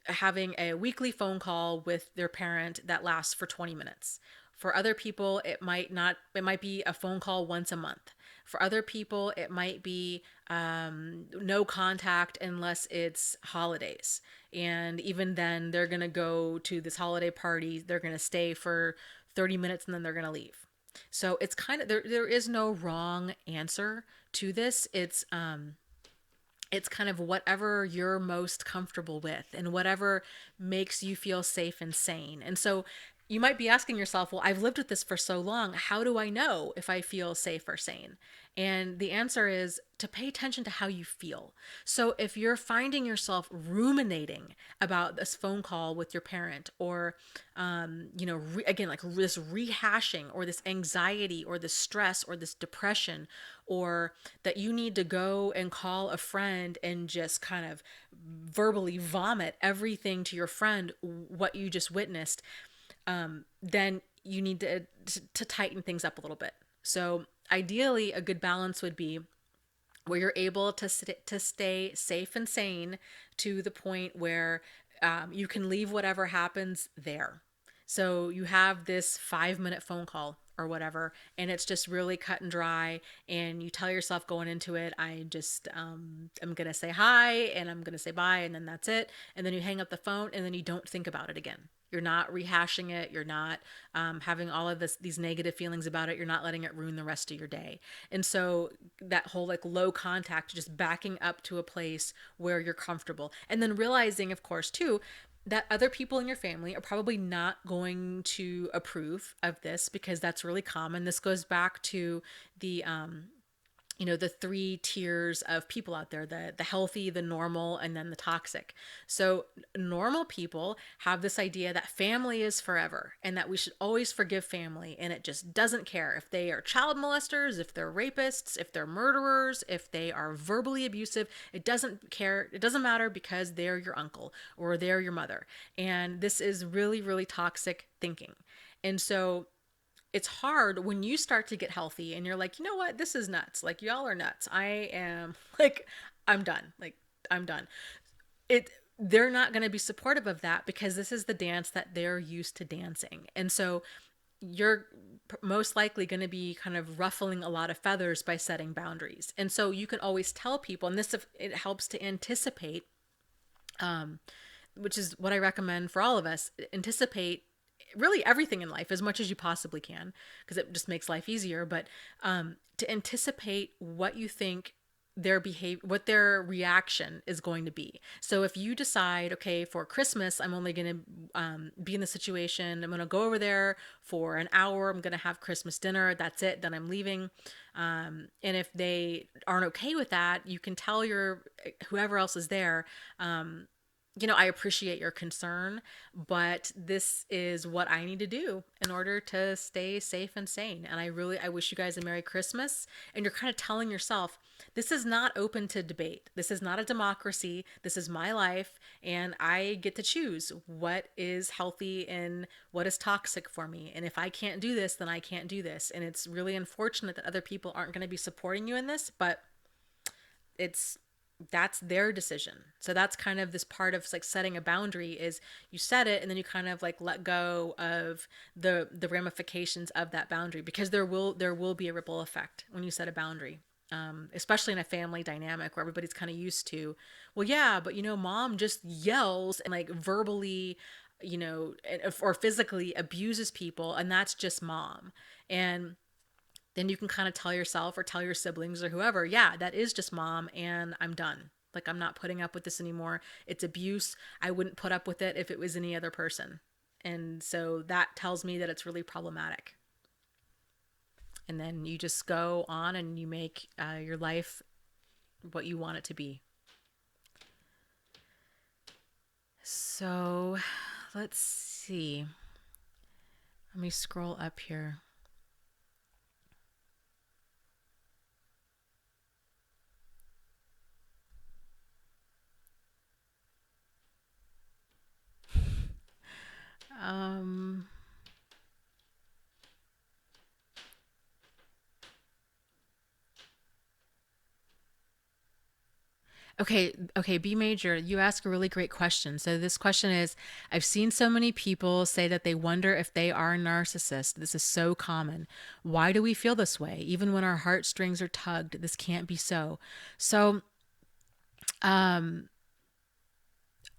A: having a weekly phone call with their parent that lasts for 20 minutes. For other people, it might be a phone call once a month. For other people, it might be no contact unless it's holidays. And even then, they're going to go to this holiday party. They're going to stay for 30 minutes and then they're going to leave. So it's kind of, there is no wrong answer to this. It's kind of whatever you're most comfortable with and whatever makes you feel safe and sane. And so you might be asking yourself, well, I've lived with this for so long. How do I know if I feel safe or sane? And the answer is to pay attention to how you feel. So if you're finding yourself ruminating about this phone call with your parent, or, again, like this rehashing, or this anxiety, or this stress, or this depression, or that you need to go and call a friend and just kind of verbally vomit everything to your friend, what you just witnessed, then you need to tighten things up a little bit. So ideally, a good balance would be where you're able to stay safe and sane to the point where you can leave whatever happens there. So you have this 5-minute phone call or whatever, and it's just really cut and dry, and you tell yourself going into it, I just I'm gonna say hi and I'm gonna say bye, and then that's it. And then you hang up the phone, and then you don't think about it again. You're not rehashing it. You're not having all of these negative feelings about it. You're not letting it ruin the rest of your day. And so that whole like low contact, just backing up to a place where you're comfortable, and then realizing, of course, too, that other people in your family are probably not going to approve of this, because that's really common. This goes back to the the three tiers of people out there, the healthy, the normal, and then the toxic. So normal people have this idea that family is forever and that we should always forgive family, and it just doesn't care if they are child molesters, if they're rapists, if they're murderers, if they are verbally abusive. It doesn't care. It doesn't matter because they're your uncle or they're your mother. And this is really, really toxic thinking. And so it's hard when you start to get healthy and you're like, you know what, this is nuts. Like, y'all are nuts. I am like, I'm done. Like, I'm done. They're not going to be supportive of that because this is the dance that they're used to dancing. And so you're most likely going to be kind of ruffling a lot of feathers by setting boundaries. And so you can always tell people, and this, it helps to anticipate, which is what I recommend for all of us. Anticipate really everything in life as much as you possibly can, because it just makes life easier. But to anticipate what you think their behavior, what their reaction is going to be. So if you decide, okay, for Christmas, I'm only going to be in the situation, I'm going to go over there for an hour, I'm going to have Christmas dinner, that's it, then I'm leaving. And if they aren't okay with that, you can tell whoever else is there, I appreciate your concern, but this is what I need to do in order to stay safe and sane. And I wish you guys a Merry Christmas. And you're kind of telling yourself, this is not open to debate. This is not a democracy. This is my life. And I get to choose what is healthy and what is toxic for me. And if I can't do this, then I can't do this. And it's really unfortunate that other people aren't going to be supporting you in this, but that's their decision. So that's kind of this part of like setting a boundary, is you set it and then you kind of like let go of the ramifications of that boundary, because there will be a ripple effect when you set a boundary. Especially in a family dynamic where everybody's kind of used to, well, yeah, but mom just yells and like verbally, or physically abuses people, and that's just mom. And then you can kind of tell yourself or tell your siblings or whoever, yeah, that is just mom and I'm done. Like, I'm not putting up with this anymore. It's abuse. I wouldn't put up with it if it was any other person. And so that tells me that it's really problematic. And then you just go on and you make your life what you want it to be. So let's see. Let me scroll up here. Um, okay, B Major, you ask a really great question. So this question is, I've seen so many people say that they wonder if they are a narcissist. This is so common. Why do we feel this way? Even when our heartstrings are tugged, this can't be so. So,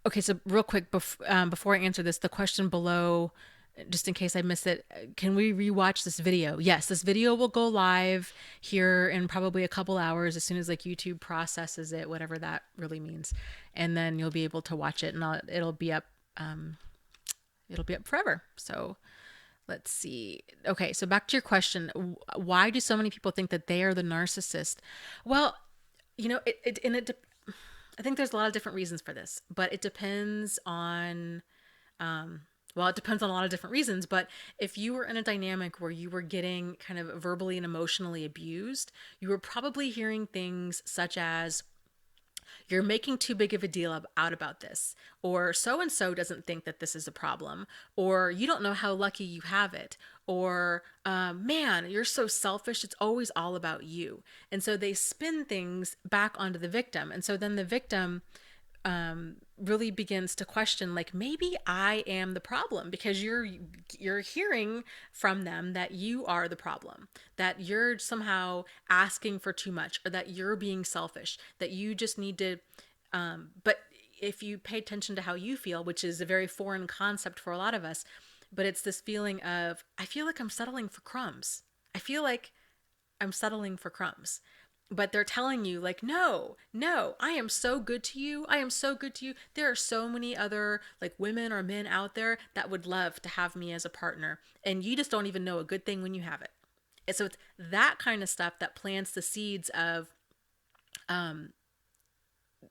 A: okay, so real quick, before I answer this, the question below, just in case I missed it, can we rewatch this video? Yes, this video will go live here in probably a couple hours as soon as like YouTube processes it, whatever that really means, and then you'll be able to watch it, and it'll be up. It'll be up forever. So let's see. Okay, so back to your question: why do so many people think that they are the narcissist? Well, I think there's a lot of different reasons for this, but it depends on, it depends on a lot of different reasons. But if you were in a dynamic where you were getting kind of verbally and emotionally abused, you were probably hearing things such as, you're making too big of a deal out about this, or so and so doesn't think that this is a problem, or you don't know how lucky you have it, or man, you're so selfish, it's always all about you. And so they spin things back onto the victim, and so then the victim really begins to question, like, maybe I am the problem, because you're hearing from them that you are the problem, that you're somehow asking for too much, or that you're being selfish, that you just need to but if you pay attention to how you feel, which is a very foreign concept for a lot of us, but it's this feeling of, I feel like I'm settling for crumbs. I feel like I'm settling for crumbs. But they're telling you, like, no, no, I am so good to you. I am so good to you. There are so many other like women or men out there that would love to have me as a partner. And you just don't even know a good thing when you have it. And so it's that kind of stuff that plants the seeds of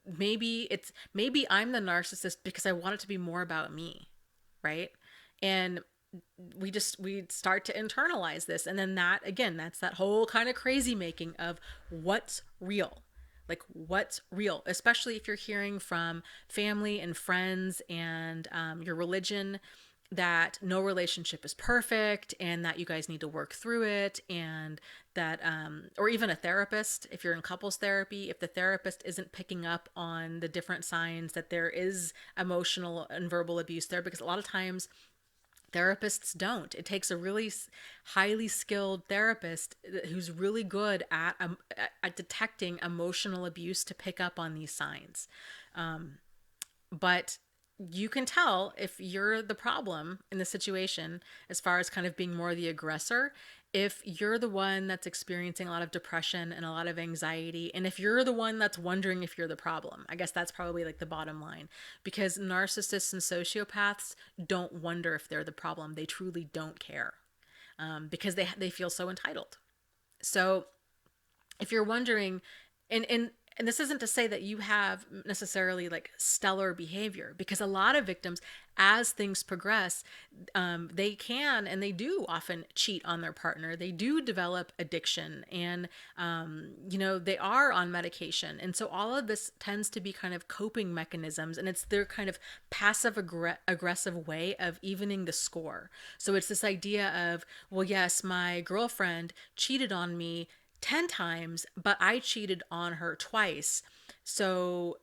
A: maybe I'm the narcissist because I want it to be more about me, right? And we start to internalize this, and then that again, that's that whole kind of crazy making of what's real, like what's real, especially if you're hearing from family and friends and your religion that no relationship is perfect and that you guys need to work through it, and that or even a therapist, if you're in couples therapy, if the therapist isn't picking up on the different signs that there is emotional and verbal abuse there, because a lot of times therapists don't. It takes a really highly skilled therapist who's really good at detecting emotional abuse to pick up on these signs. But you can tell if you're the problem in the situation, as far as kind of being more the aggressor, if you're the one that's experiencing a lot of depression and a lot of anxiety, and if you're the one that's wondering if you're the problem. I guess that's probably like the bottom line, because narcissists and sociopaths don't wonder if they're the problem. They truly don't care, because they feel so entitled. So if you're wondering, and this isn't to say that you have necessarily like stellar behavior, because a lot of victims, as things progress, they can and they do often cheat on their partner. They do develop addiction, and they are on medication, and so all of this tends to be kind of coping mechanisms, and it's their kind of passive aggressive way of evening the score. So it's this idea of, well, yes, my girlfriend cheated on me 10 times, but I cheated on her twice. So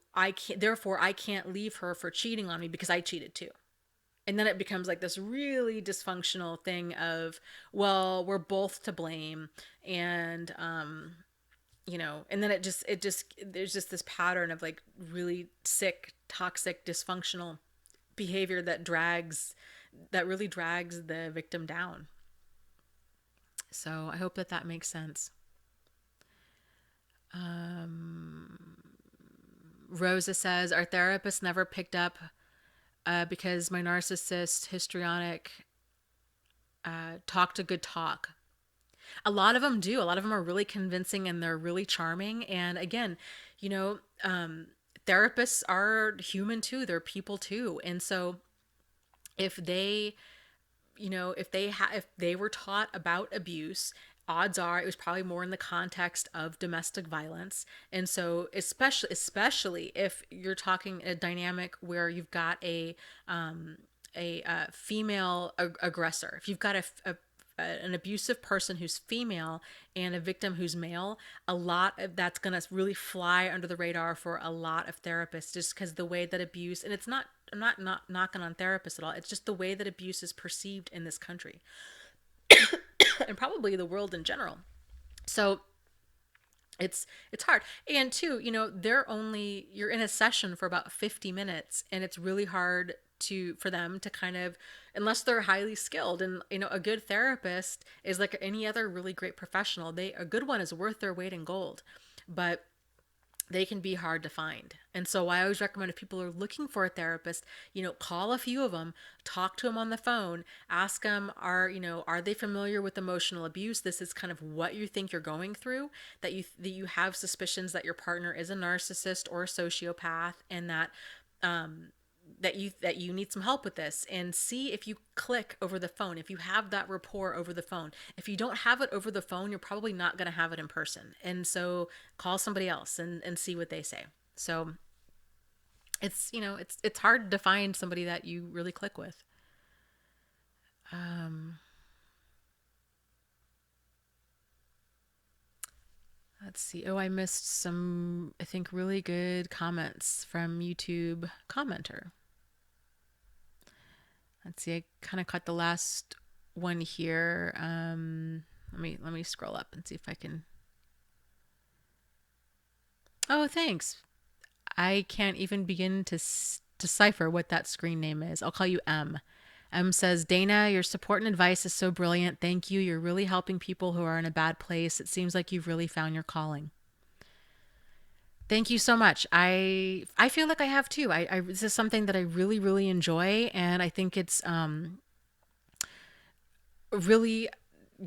A: therefore I can't leave her for cheating on me because I cheated too. And then it becomes like this really dysfunctional thing of, well, we're both to blame. And, and then there's just this pattern of like really sick, toxic, dysfunctional behavior that really drags the victim down. So I hope that makes sense. Rosa says, our therapist never picked up because my narcissist histrionic talked a good talk. A lot of them do. A lot of them are really convincing and they're really charming. And again, therapists are human too. They're people too. And so if they if they were taught about abuse, odds are it was probably more in the context of domestic violence. And so especially if you're talking a dynamic where you've got a female aggressor, if you've got an abusive person who's female and a victim who's male, a lot of that's going to really fly under the radar for a lot of therapists, just because the way that abuse, and it's not, I'm not knocking on therapists at all, it's just the way that abuse is perceived in this country and probably the world in general. So it's hard. And two, you're in a session for about 50 minutes, and it's really hard for them to kind of, unless they're highly skilled. And a good therapist is like any other really great professional. A good one is worth their weight in gold, but they can be hard to find. And so I always recommend, if people are looking for a therapist, call a few of them, talk to them on the phone, ask them, are they familiar with emotional abuse? This is kind of what you think you're going through, that you have suspicions that your partner is a narcissist or a sociopath, and that you need some help with this, and see if you click over the phone, if you have that rapport over the phone. If you don't have it over the phone, you're probably not going to have it in person. And so call somebody else and see what they say. So it's hard to find somebody that you really click with. Let's see. Oh, I missed some, I think, really good comments from YouTube commenter. Let's see. I kind of caught the last one here. Let me scroll up and see if I can. Oh, thanks. I can't even begin to decipher what that screen name is. I'll call you M. M says, Dana, your support and advice is so brilliant. Thank you. You're really helping people who are in a bad place. It seems like you've really found your calling. Thank you so much. I feel like I have too. This is something that I really, really enjoy. And I think it's really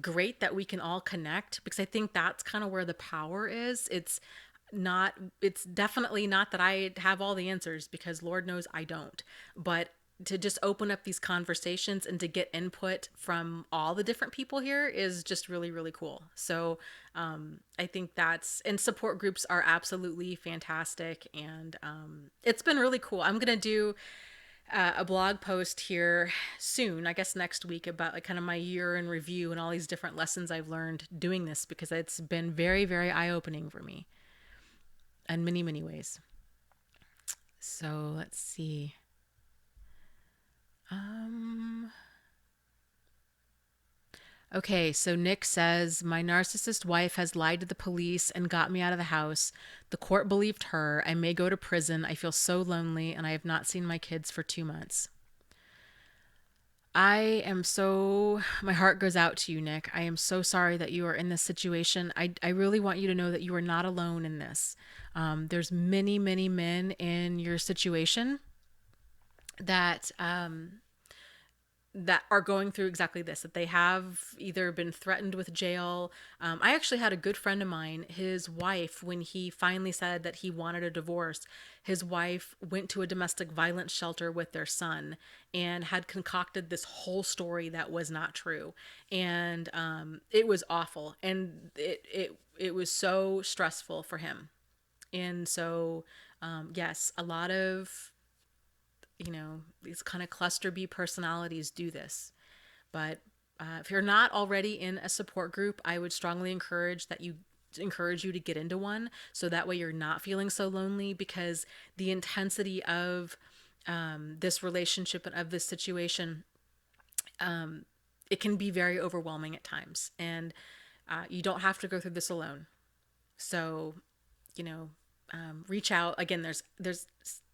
A: great that we can all connect, because I think that's kind of where the power is. Not, it's definitely not that I have all the answers, because Lord knows I don't. But to just open up these conversations and to get input from all the different people here is just really, really cool. So I think and support groups are absolutely fantastic. And it's been really cool. I'm going to do a blog post here soon, I guess next week, about like kind of my year in review and all these different lessons I've learned doing this, because it's been very, very eye opening for me in many, many ways. So let's see. Um, okay, so Nick says, my narcissist wife has lied to the police and got me out of the house. The court believed her. I may go to prison. I feel so lonely, and I have not seen my kids for 2 months. My heart goes out to you, Nick. I am so sorry that you are in this situation. I really want you to know that you are not alone in this. There's many, many men in your situation that that are going through exactly this, that they have either been threatened with jail. I actually had a good friend of mine, his wife, when he finally said that he wanted a divorce, his wife went to a domestic violence shelter with their son and had concocted this whole story that was not true. And it was awful. And it was so stressful for him. And so, yes, a lot of these kind of cluster B personalities do this. But if you're not already in a support group, I would strongly encourage you to get into one, so that way you're not feeling so lonely, because the intensity of this relationship and of this situation, it can be very overwhelming at times, and you don't have to go through this alone. So, you know, reach out. Again, there's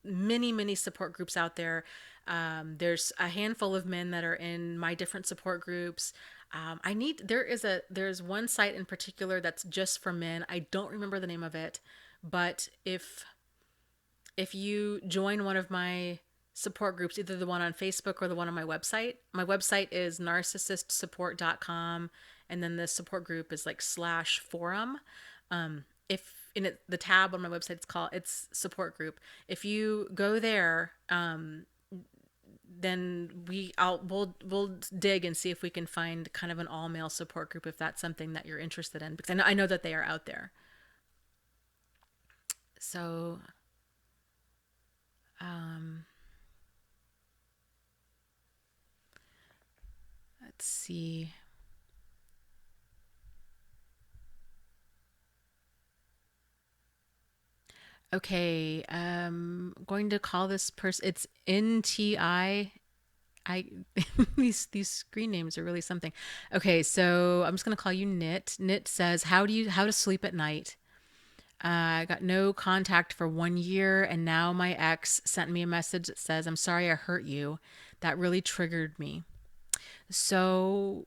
A: many, many support groups out there. There's a handful of men that are in my different support groups. There's one site in particular that's just for men. I don't remember the name of it, but if you join one of my support groups, either the one on Facebook or the one on my website is narcissistsupport.com, and then the support group is like /forum. If in it, the tab on my website, it's support group. If you go there, then we'll dig and see if we can find kind of an all male support group, if that's something that you're interested in, because I know that they are out there. So, let's see. Okay, going to call this person. It's NTI. I these screen names are really something. Okay, so I'm just gonna call you Knit. Knit says, how to sleep at night? I got no contact for 1 year, and now my ex sent me a message that says, I'm sorry I hurt you. That really triggered me. So,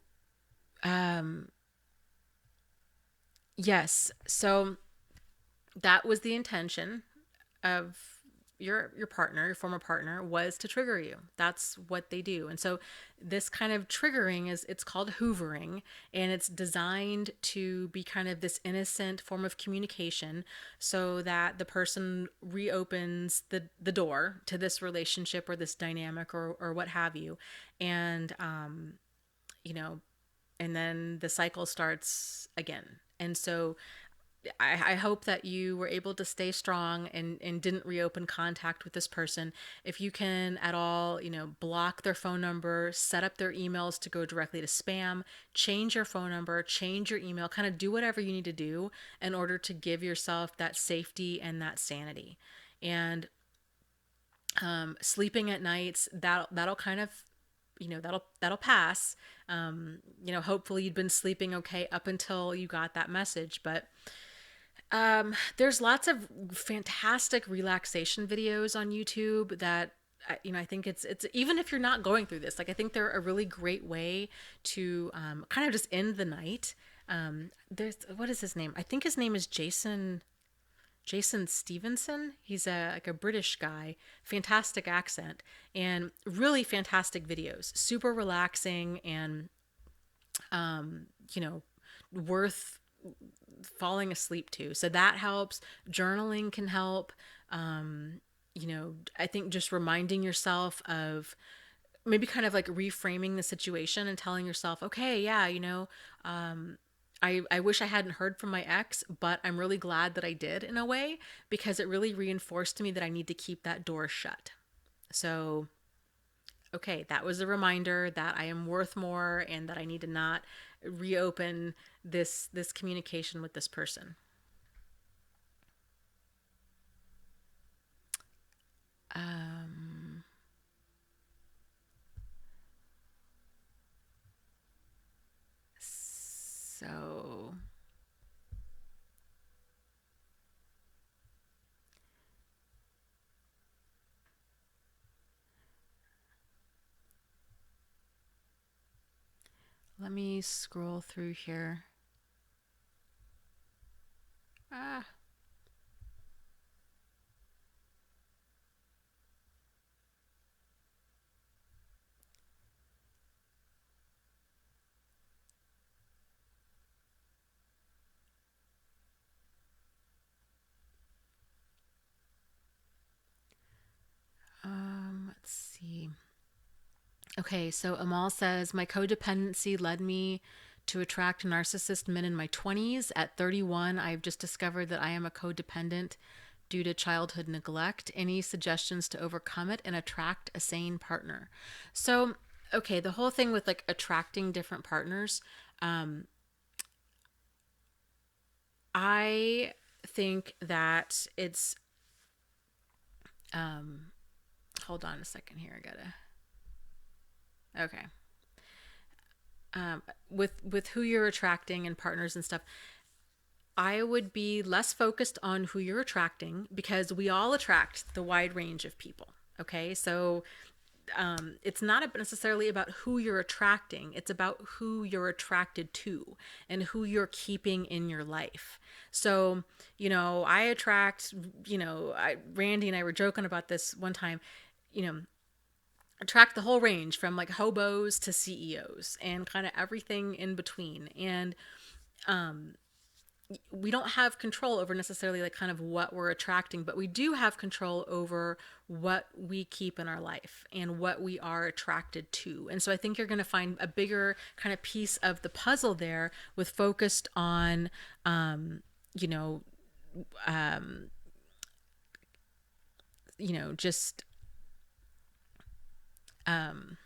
A: yes. So that was the intention of your partner, your former partner, was to trigger you. That's what they do. And so this kind of triggering it's called hoovering, and it's designed to be kind of this innocent form of communication, so that the person reopens the door to this relationship or this dynamic, or what have you. And you know, and then the cycle starts again. And so I hope that you were able to stay strong and didn't reopen contact with this person. If you can at all, block their phone number, set up their emails to go directly to spam, change your phone number, change your email, kind of do whatever you need to do in order to give yourself that safety and that sanity. And sleeping at nights, that'll kind of, that'll pass. Hopefully you'd been sleeping okay up until you got that message. But there's lots of fantastic relaxation videos on YouTube that, I think it's even if you're not going through this, like, I think they're a really great way to kind of just end the night. What is his name? I think his name is Jason Stevenson. He's like a British guy, fantastic accent, and really fantastic videos, super relaxing. And you know, worth falling asleep to. So that helps. Journaling can help. You know, I think just reminding yourself of maybe kind of like reframing the situation and telling yourself, okay, yeah, you know, I wish I hadn't heard from my ex, but I'm really glad that I did in a way because it really reinforced to me that I need to keep that door shut. So, okay, that was a reminder that I am worth more and that I need to not reopen this communication with this person. Um, so let me scroll through here. Ah, let's see. Okay, so Amal says, my codependency led me to attract narcissist men in my 20s. At 31, I've just discovered that I am a codependent due to childhood neglect. Any suggestions to overcome it and attract a sane partner? So, okay, the whole thing with like attracting different partners, I think that it's, hold on a second here. I okay. With who you're attracting and partners and stuff, I would be less focused on who you're attracting because we all attract the wide range of people. Okay, so it's not necessarily about who you're attracting, it's about who you're attracted to and who you're keeping in your life. So, you know, I attract, you know, Randy and I were joking about this one time, you know, attract the whole range from like hobos to CEOs and kind of everything in between. And we don't have control over necessarily like kind of what we're attracting, but we do have control over what we keep in our life and what we are attracted to. And so I think you're going to find a bigger kind of piece of the puzzle there with focused on, you know, just, I'm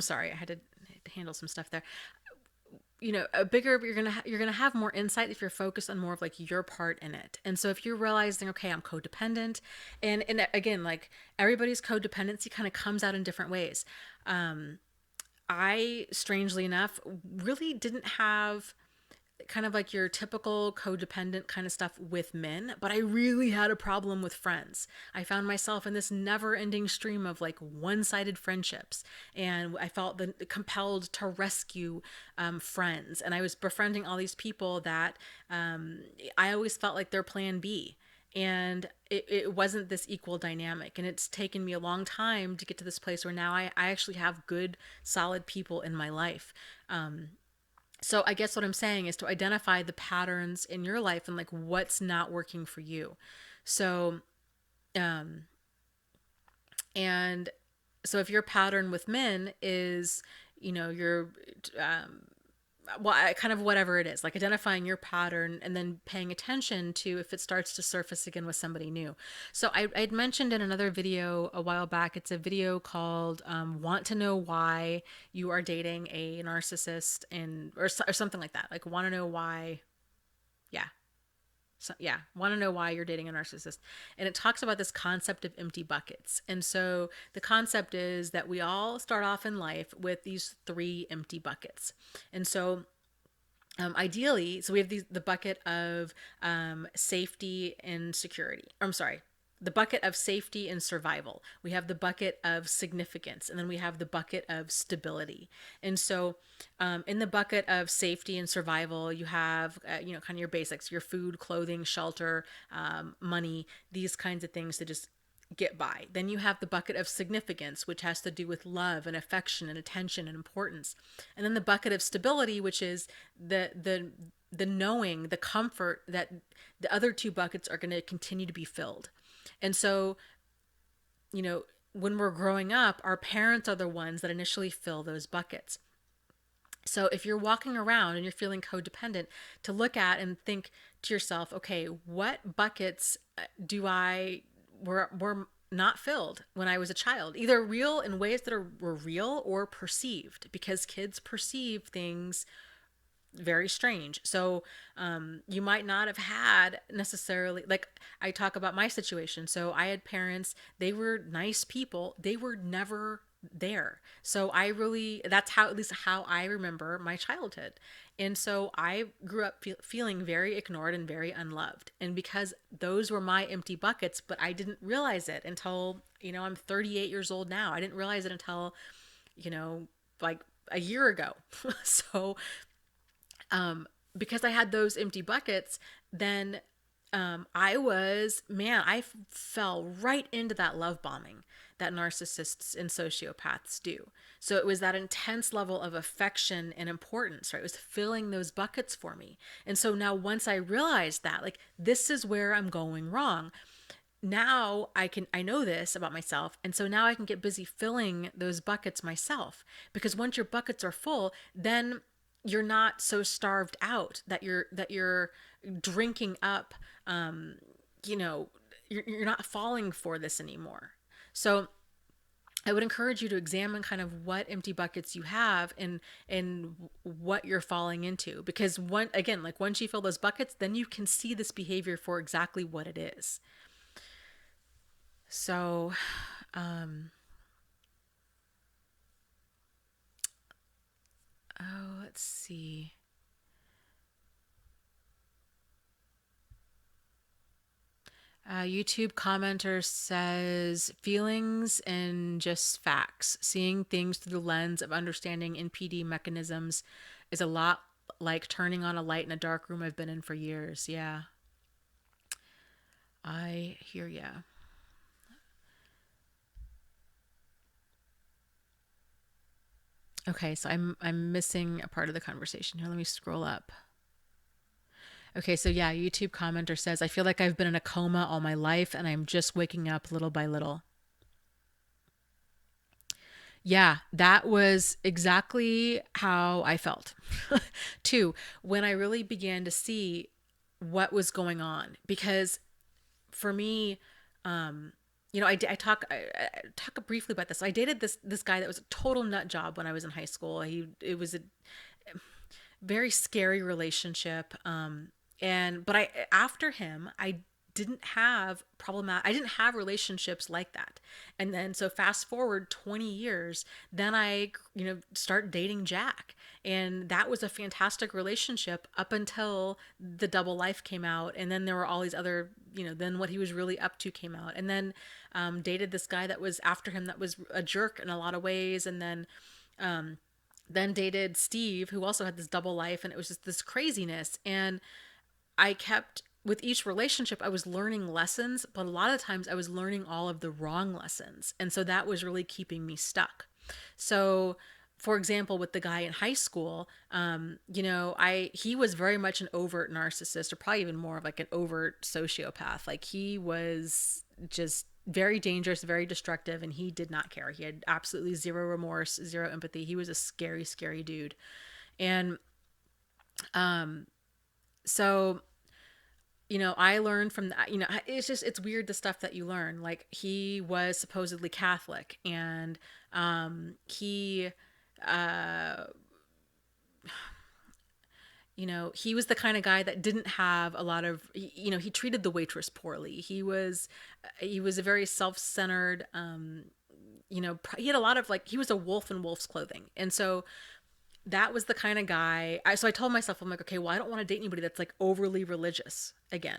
A: sorry, I had to handle some stuff there. You know, a bigger, you're gonna have more insight if you're focused on more of like your part in it. And so if you're realizing, okay, I'm codependent, and again, like everybody's codependency kind of comes out in different ways. I, strangely enough, really didn't have kind of like your typical codependent kind of stuff with men, but I really had a problem with friends. I found myself in this never ending stream of like one sided friendships. And I felt compelled to rescue friends. And I was befriending all these people that I always felt like their plan B. And it wasn't this equal dynamic. And it's taken me a long time to get to this place where now I actually have good, solid people in my life. So I guess what I'm saying is to identify the patterns in your life and like what's not working for you. So, and so if your pattern with men is, you know, you're, well, kind of whatever it is, like identifying your pattern and then paying attention to if it starts to surface again with somebody new. So I'd mentioned in another video a while back, it's a video called Want to Know Why You Are Dating a Narcissist, and or something like that. Like, want to know why, yeah. So, yeah, want to know why you're dating a narcissist. And it talks about this concept of empty buckets. And so the concept is that we all start off in life with these three empty buckets. And so ideally, so we have the bucket of safety and security. I'm sorry, the bucket of safety and survival. We have the bucket of significance, and then we have the bucket of stability. And so, in the bucket of safety and survival, you have you know, kind of your basics: your food, clothing, shelter, money, these kinds of things to just get by. Then you have the bucket of significance, which has to do with love and affection and attention and importance. And then the bucket of stability, which is the knowing, the comfort that the other two buckets are going to continue to be filled. And so, when we're growing up, our parents are the ones that initially fill those buckets. So if you're walking around and you're feeling codependent, to look at and think to yourself, okay, what buckets do I were not filled when I was a child? Either real in ways that were real or perceived, because kids perceive things very strange. So you might not have had necessarily, like I talk about my situation. So I had parents, they were nice people, they were never there. So I really, that's how, at least how I remember my childhood. And so I grew up feeling very ignored and very unloved. And because those were my empty buckets, but I didn't realize it until, I'm 38 years old now. I didn't realize it until, you know, like a year ago. So because I had those empty buckets, then I fell right into that love bombing that narcissists and sociopaths do. So it was that intense level of affection and importance, right? It was filling those buckets for me. And so now once I realized that, like, this is where I'm going wrong. Now I know this about myself. And so now I can get busy filling those buckets myself. Because once your buckets are full, then you're not so starved out that you're drinking up, you know, you're not falling for this anymore. So I would encourage you to examine kind of what empty buckets you have and what you're falling into. Because once you fill those buckets, then you can see this behavior for exactly what it is. So, let's see. YouTube commenter says feelings and just facts. Seeing things through the lens of understanding NPD mechanisms is a lot like turning on a light in a dark room I've been in for years. Yeah, I hear ya. Okay, so I'm missing a part of the conversation here. Let me scroll up. Okay, so yeah, YouTube commenter says, I feel like I've been in a coma all my life and I'm just waking up little by little. Yeah, that was exactly how I felt. Too, when I really began to see what was going on. Because for me, I talk briefly about this. I dated this guy that was a total nut job when I was in high school. It was a very scary relationship. But after him, I didn't have relationships like that. And then so fast forward 20 years, then I start dating Jack, and that was a fantastic relationship up until the double life came out, and then there were all these other, then what he was really up to came out, and then dated this guy that was after him that was a jerk in a lot of ways, and then dated Steve, who also had this double life, and it was just this craziness. And I kept, with each relationship, I was learning lessons, but a lot of times I was learning all of the wrong lessons. And so that was really keeping me stuck. So, for example, with the guy in high school, he was very much an overt narcissist, or probably even more of like an overt sociopath. Like, he was just very dangerous, very destructive, and he did not care. He had absolutely zero remorse, zero empathy. He was a scary, scary dude. And so I learned from that, it's weird the stuff that you learn. Like, he was supposedly Catholic, and he, uh, he was the kind of guy that didn't have a lot of, he treated the waitress poorly. He was a very self-centered, he had a lot of, like, he was a wolf in wolf's clothing. And so that was the kind of guy. So I told myself, I'm like, okay, well, I don't want to date anybody that's like overly religious again.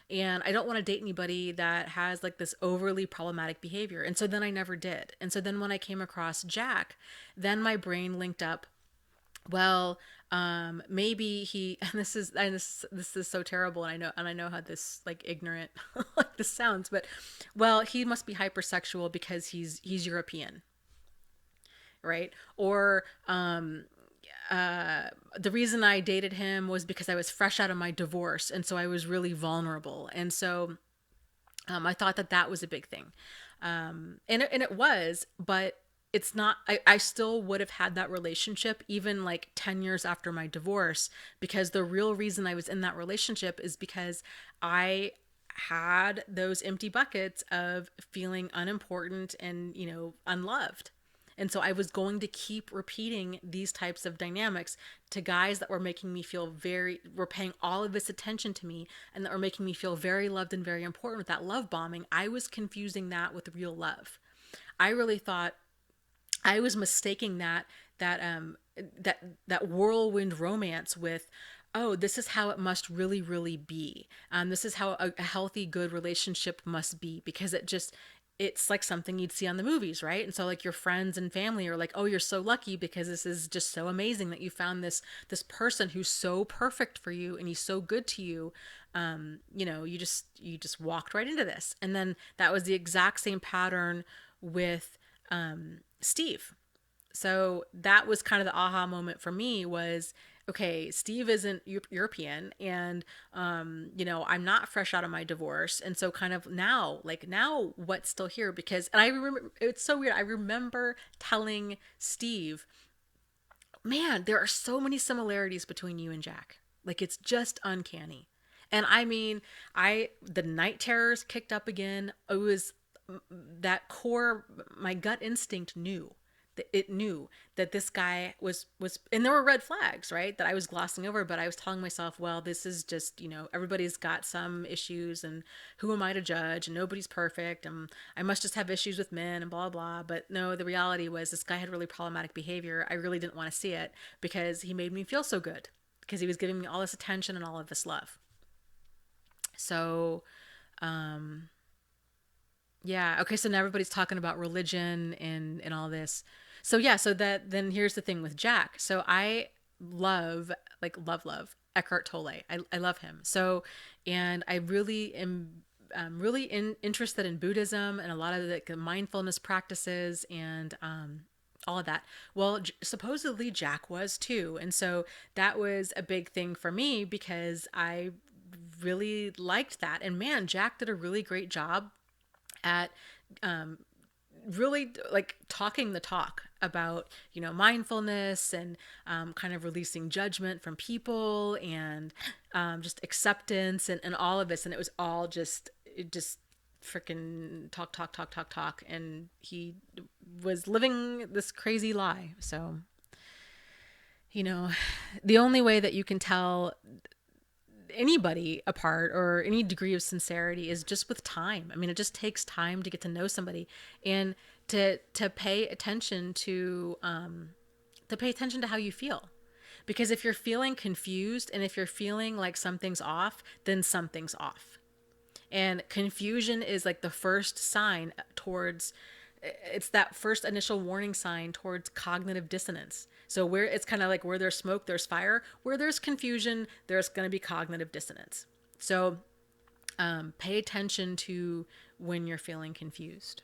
A: And I don't want to date anybody that has like this overly problematic behavior. And so then I never did. And so then when I came across Jack, then my brain linked up Well, maybe he, and this is so terrible, and I know how this like ignorant like this sounds, but well, he must be hypersexual because he's European, right? Or the reason I dated him was because I was fresh out of my divorce, and so I was really vulnerable, and so I thought that that was a big thing, and it was, but it's not. I still would have had that relationship even like 10 years after my divorce, because the real reason I was in that relationship is because I had those empty buckets of feeling unimportant and unloved. And so I was going to keep repeating these types of dynamics to guys that were making me feel were paying all of this attention to me and that were making me feel very loved and very important with that love bombing. I was confusing that with real love. I really thought I was mistaking that whirlwind romance with, oh, this is how it must really really be. This is how a healthy good relationship must be, because it's like something you'd see on the movies, right? And so like your friends and family are like, oh, you're so lucky because this is just so amazing that you found this person who's so perfect for you and he's so good to you. You just walked right into this. And then that was the exact same pattern with Steve. So that was kind of the aha moment for me was, okay, Steve isn't European, and I'm not fresh out of my divorce, and so kind of now what's still here? Because, and I remember, it's so weird, I remember telling Steve, man, there are so many similarities between you and Jack, like it's just uncanny. And I mean, I the night terrors kicked up again. It was that core, my gut instinct knew that it knew that this guy was and there were red flags, right, that I was glossing over, but I was telling myself, well, this is just, everybody's got some issues, and who am I to judge, and nobody's perfect, and I must just have issues with men and blah blah. But no, the reality was this guy had really problematic behavior. I really didn't want to see it because he made me feel so good, because he was giving me all this attention and all of this love. So yeah. Okay. So now everybody's talking about religion and all this. So yeah. So that then here's the thing with Jack. So I love, like love Eckhart Tolle. I love him. So, and I really am really interested in Buddhism and a lot of the mindfulness practices and all of that. Well, supposedly Jack was too, and so that was a big thing for me because I really liked that. And man, Jack did a really great job at really like talking the talk about mindfulness and kind of releasing judgment from people and just acceptance and all of this, and it was all just freaking talk, and he was living this crazy lie. So you know the only way that you can tell anybody apart or any degree of sincerity is just with time. I mean, it just takes time to get to know somebody and to pay attention to how you feel. Because if you're feeling confused and if you're feeling like something's off, then something's off. And confusion is like the first sign towards, it's that first initial warning sign towards cognitive dissonance. So where it's kind of like where there's smoke, there's fire. Where there's confusion, there's going to be cognitive dissonance. So pay attention to when you're feeling confused.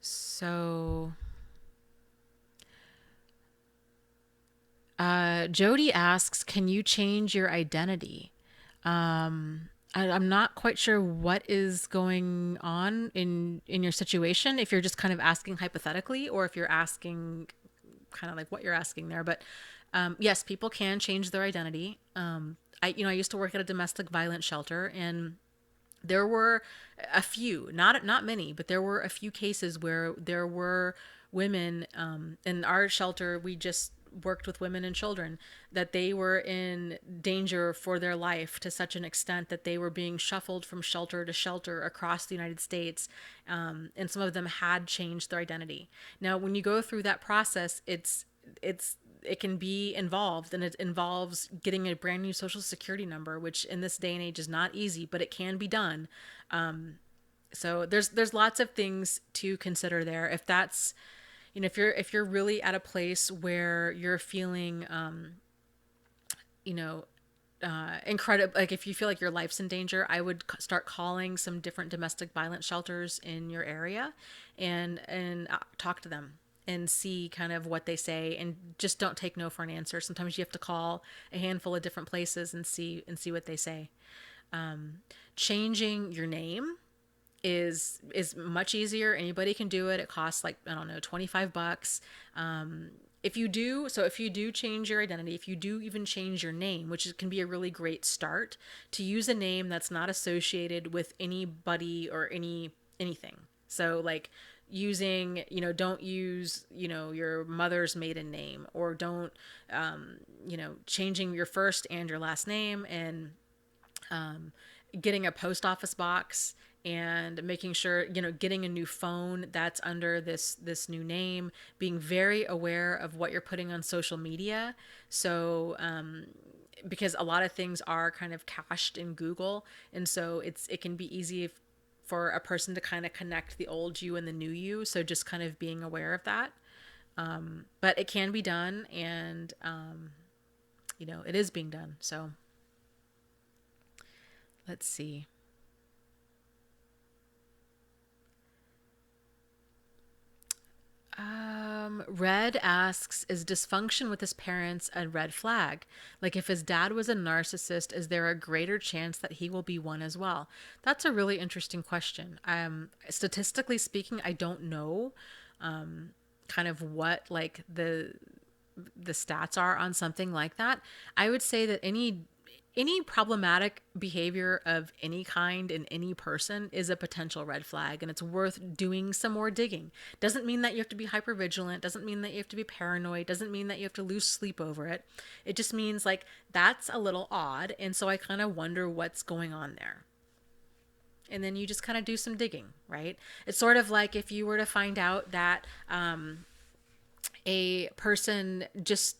A: So Jody asks, can you change your identity? I'm not quite sure what is going on in your situation. If you're just kind of asking hypothetically, or if you're asking kind of like what you're asking there. But yes, people can change their identity. I used to work at a domestic violence shelter, and there were a few, not many, but there were a few cases where there were women in our shelter. We just worked with women and children that they were in danger for their life to such an extent that they were being shuffled from shelter to shelter across the United States, and some of them had changed their identity. Now, when you go through that process, it can be involved, and it involves getting a brand new social security number, which in this day and age is not easy, but it can be done. So there's lots of things to consider there. If that's if you're really at a place where you're feeling, you know, incredible, like if you feel like your life's in danger, I would start calling some different domestic violence shelters in your area, and talk to them and see kind of what they say, and just don't take no for an answer. Sometimes you have to call a handful of different places and see what they say. Changing your name is much easier. Anybody can do it. It costs like, I don't know, 25 bucks. If you do change your identity, if you do even change your name, can be a really great start, to use a name that's not associated with anybody or anything. So like using, don't use, your mother's maiden name, or don't, changing your first and your last name, and getting a post office box, and making sure, getting a new phone that's under this new name, being very aware of what you're putting on social media. So because a lot of things are kind of cached in Google, and so it can be easy for a person to kind of connect the old you and the new you. So just kind of being aware of that. But it can be done, and it is being done. So let's see. Red asks, is dysfunction with his parents a red flag? Like, if his dad was a narcissist, is there a greater chance that he will be one as well? That's a really interesting question. Statistically speaking, I don't know kind of what like the stats are on something like that. I would say that any problematic behavior of any kind in any person is a potential red flag, and it's worth doing some more digging. Doesn't mean that you have to be hyper vigilant, doesn't mean that you have to be paranoid, doesn't mean that you have to lose sleep over it. It just means like that's a little odd, and so I kind of wonder what's going on there. And then you just kind of do some digging, right? It's sort of like if you were to find out that a person just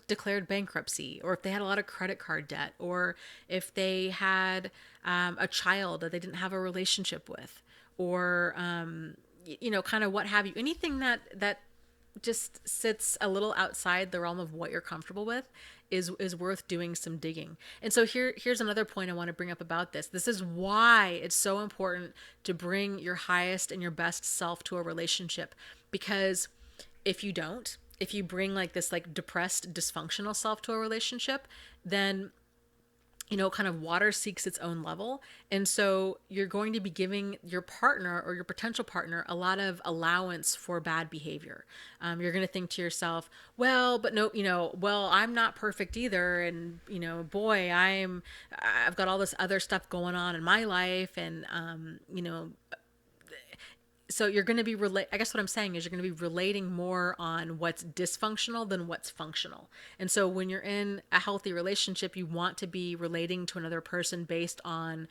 A: declared bankruptcy, or if they had a lot of credit card debt, or if they had a child that they didn't have a relationship with, or kind of what have you, anything that just sits a little outside the realm of what you're comfortable with is worth doing some digging. And so here's another point I want to bring up about this. This is why it's so important to bring your highest and your best self to a relationship, because if you bring like this like depressed, dysfunctional self to a relationship, then kind of water seeks its own level. And so you're going to be giving your partner or your potential partner a lot of allowance for bad behavior. You're going to think to yourself, well, but no, well, I'm not perfect either. And, boy, I've got all this other stuff going on in my life. And, so you're going to be I guess what I'm saying is you're going to be relating more on what's dysfunctional than what's functional. And so when you're in a healthy relationship, you want to be relating to another person based on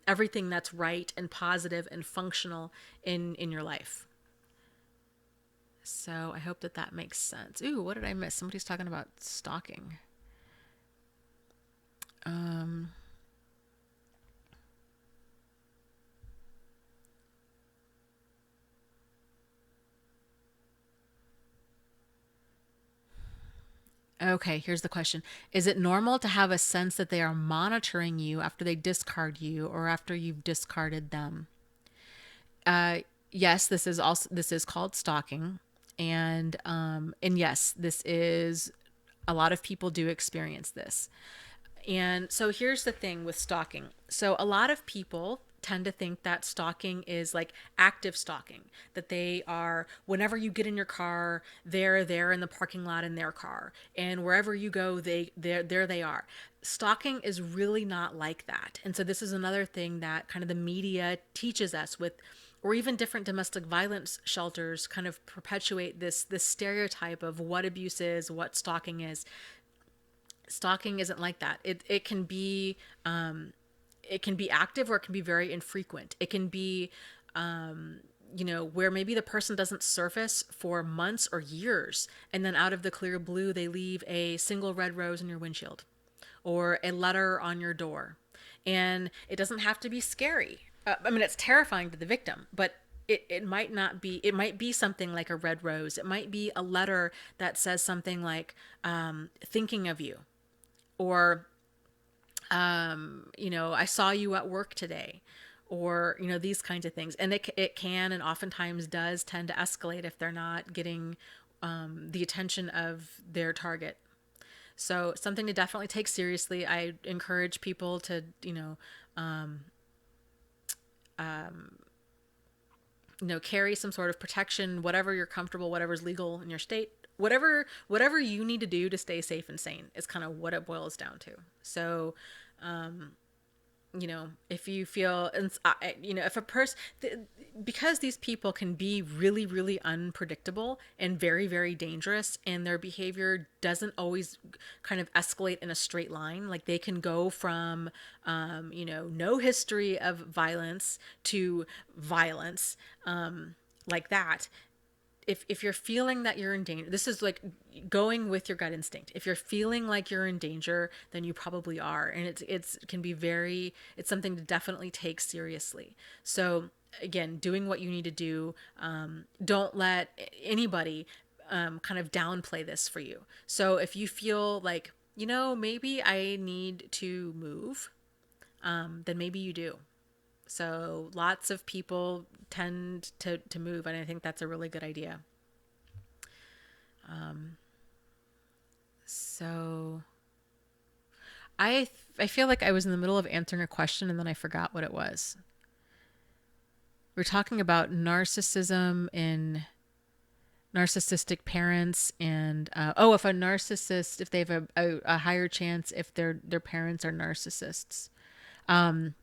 A: everything that's right and positive and functional in your life. So I hope that makes sense. Ooh, what did I miss? Somebody's talking about stalking. Okay, here's the question. Is it normal to have a sense that they are monitoring you after they discard you or after you've discarded them? Uh, yes, this is called stalking, and yes, this is a lot of people do experience this. And so here's the thing with stalking. So a lot of people tend to think that stalking is like active stalking, that they are, whenever you get in your car, they're there in the parking lot in their car, and wherever you go, there they are. Stalking is really not like that. And so this is another thing that kind of the media teaches us with, or even different domestic violence shelters kind of perpetuate this stereotype of what abuse is, what stalking is. Stalking isn't like that. It can be active, or it can be very infrequent. It can be where maybe the person doesn't surface for months or years, and then out of the clear blue they leave a single red rose in your windshield or a letter on your door. And it doesn't have to be scary. I mean, it's terrifying to the victim, but it might not be, it might be something like a red rose. It might be a letter that says something like, thinking of you, or, I saw you at work today, or, these kinds of things. And it can, and oftentimes does, tend to escalate if they're not getting the attention of their target. So something to definitely take seriously. I encourage people to, carry some sort of protection, whatever you're comfortable, whatever's legal in your state, whatever you need to do to stay safe and sane is kind of what it boils down to. So, if you feel, if a person, because these people can be really, really unpredictable and very, very dangerous, and their behavior doesn't always kind of escalate in a straight line. Like they can go from, no history of violence to violence, like that. If you're feeling that you're in danger, this is like going with your gut instinct. If you're feeling like you're in danger, then you probably are, and it's something to definitely take seriously. So again, doing what you need to do. Don't let anybody kind of downplay this for you. So if you feel like, maybe I need to move, then maybe you do. So lots of people tend to move, and I think that's a really good idea. So I feel like I was in the middle of answering a question and then I forgot what it was. We're talking about narcissism in narcissistic parents, and if a narcissist, if they have a higher chance if their parents are narcissists. Um,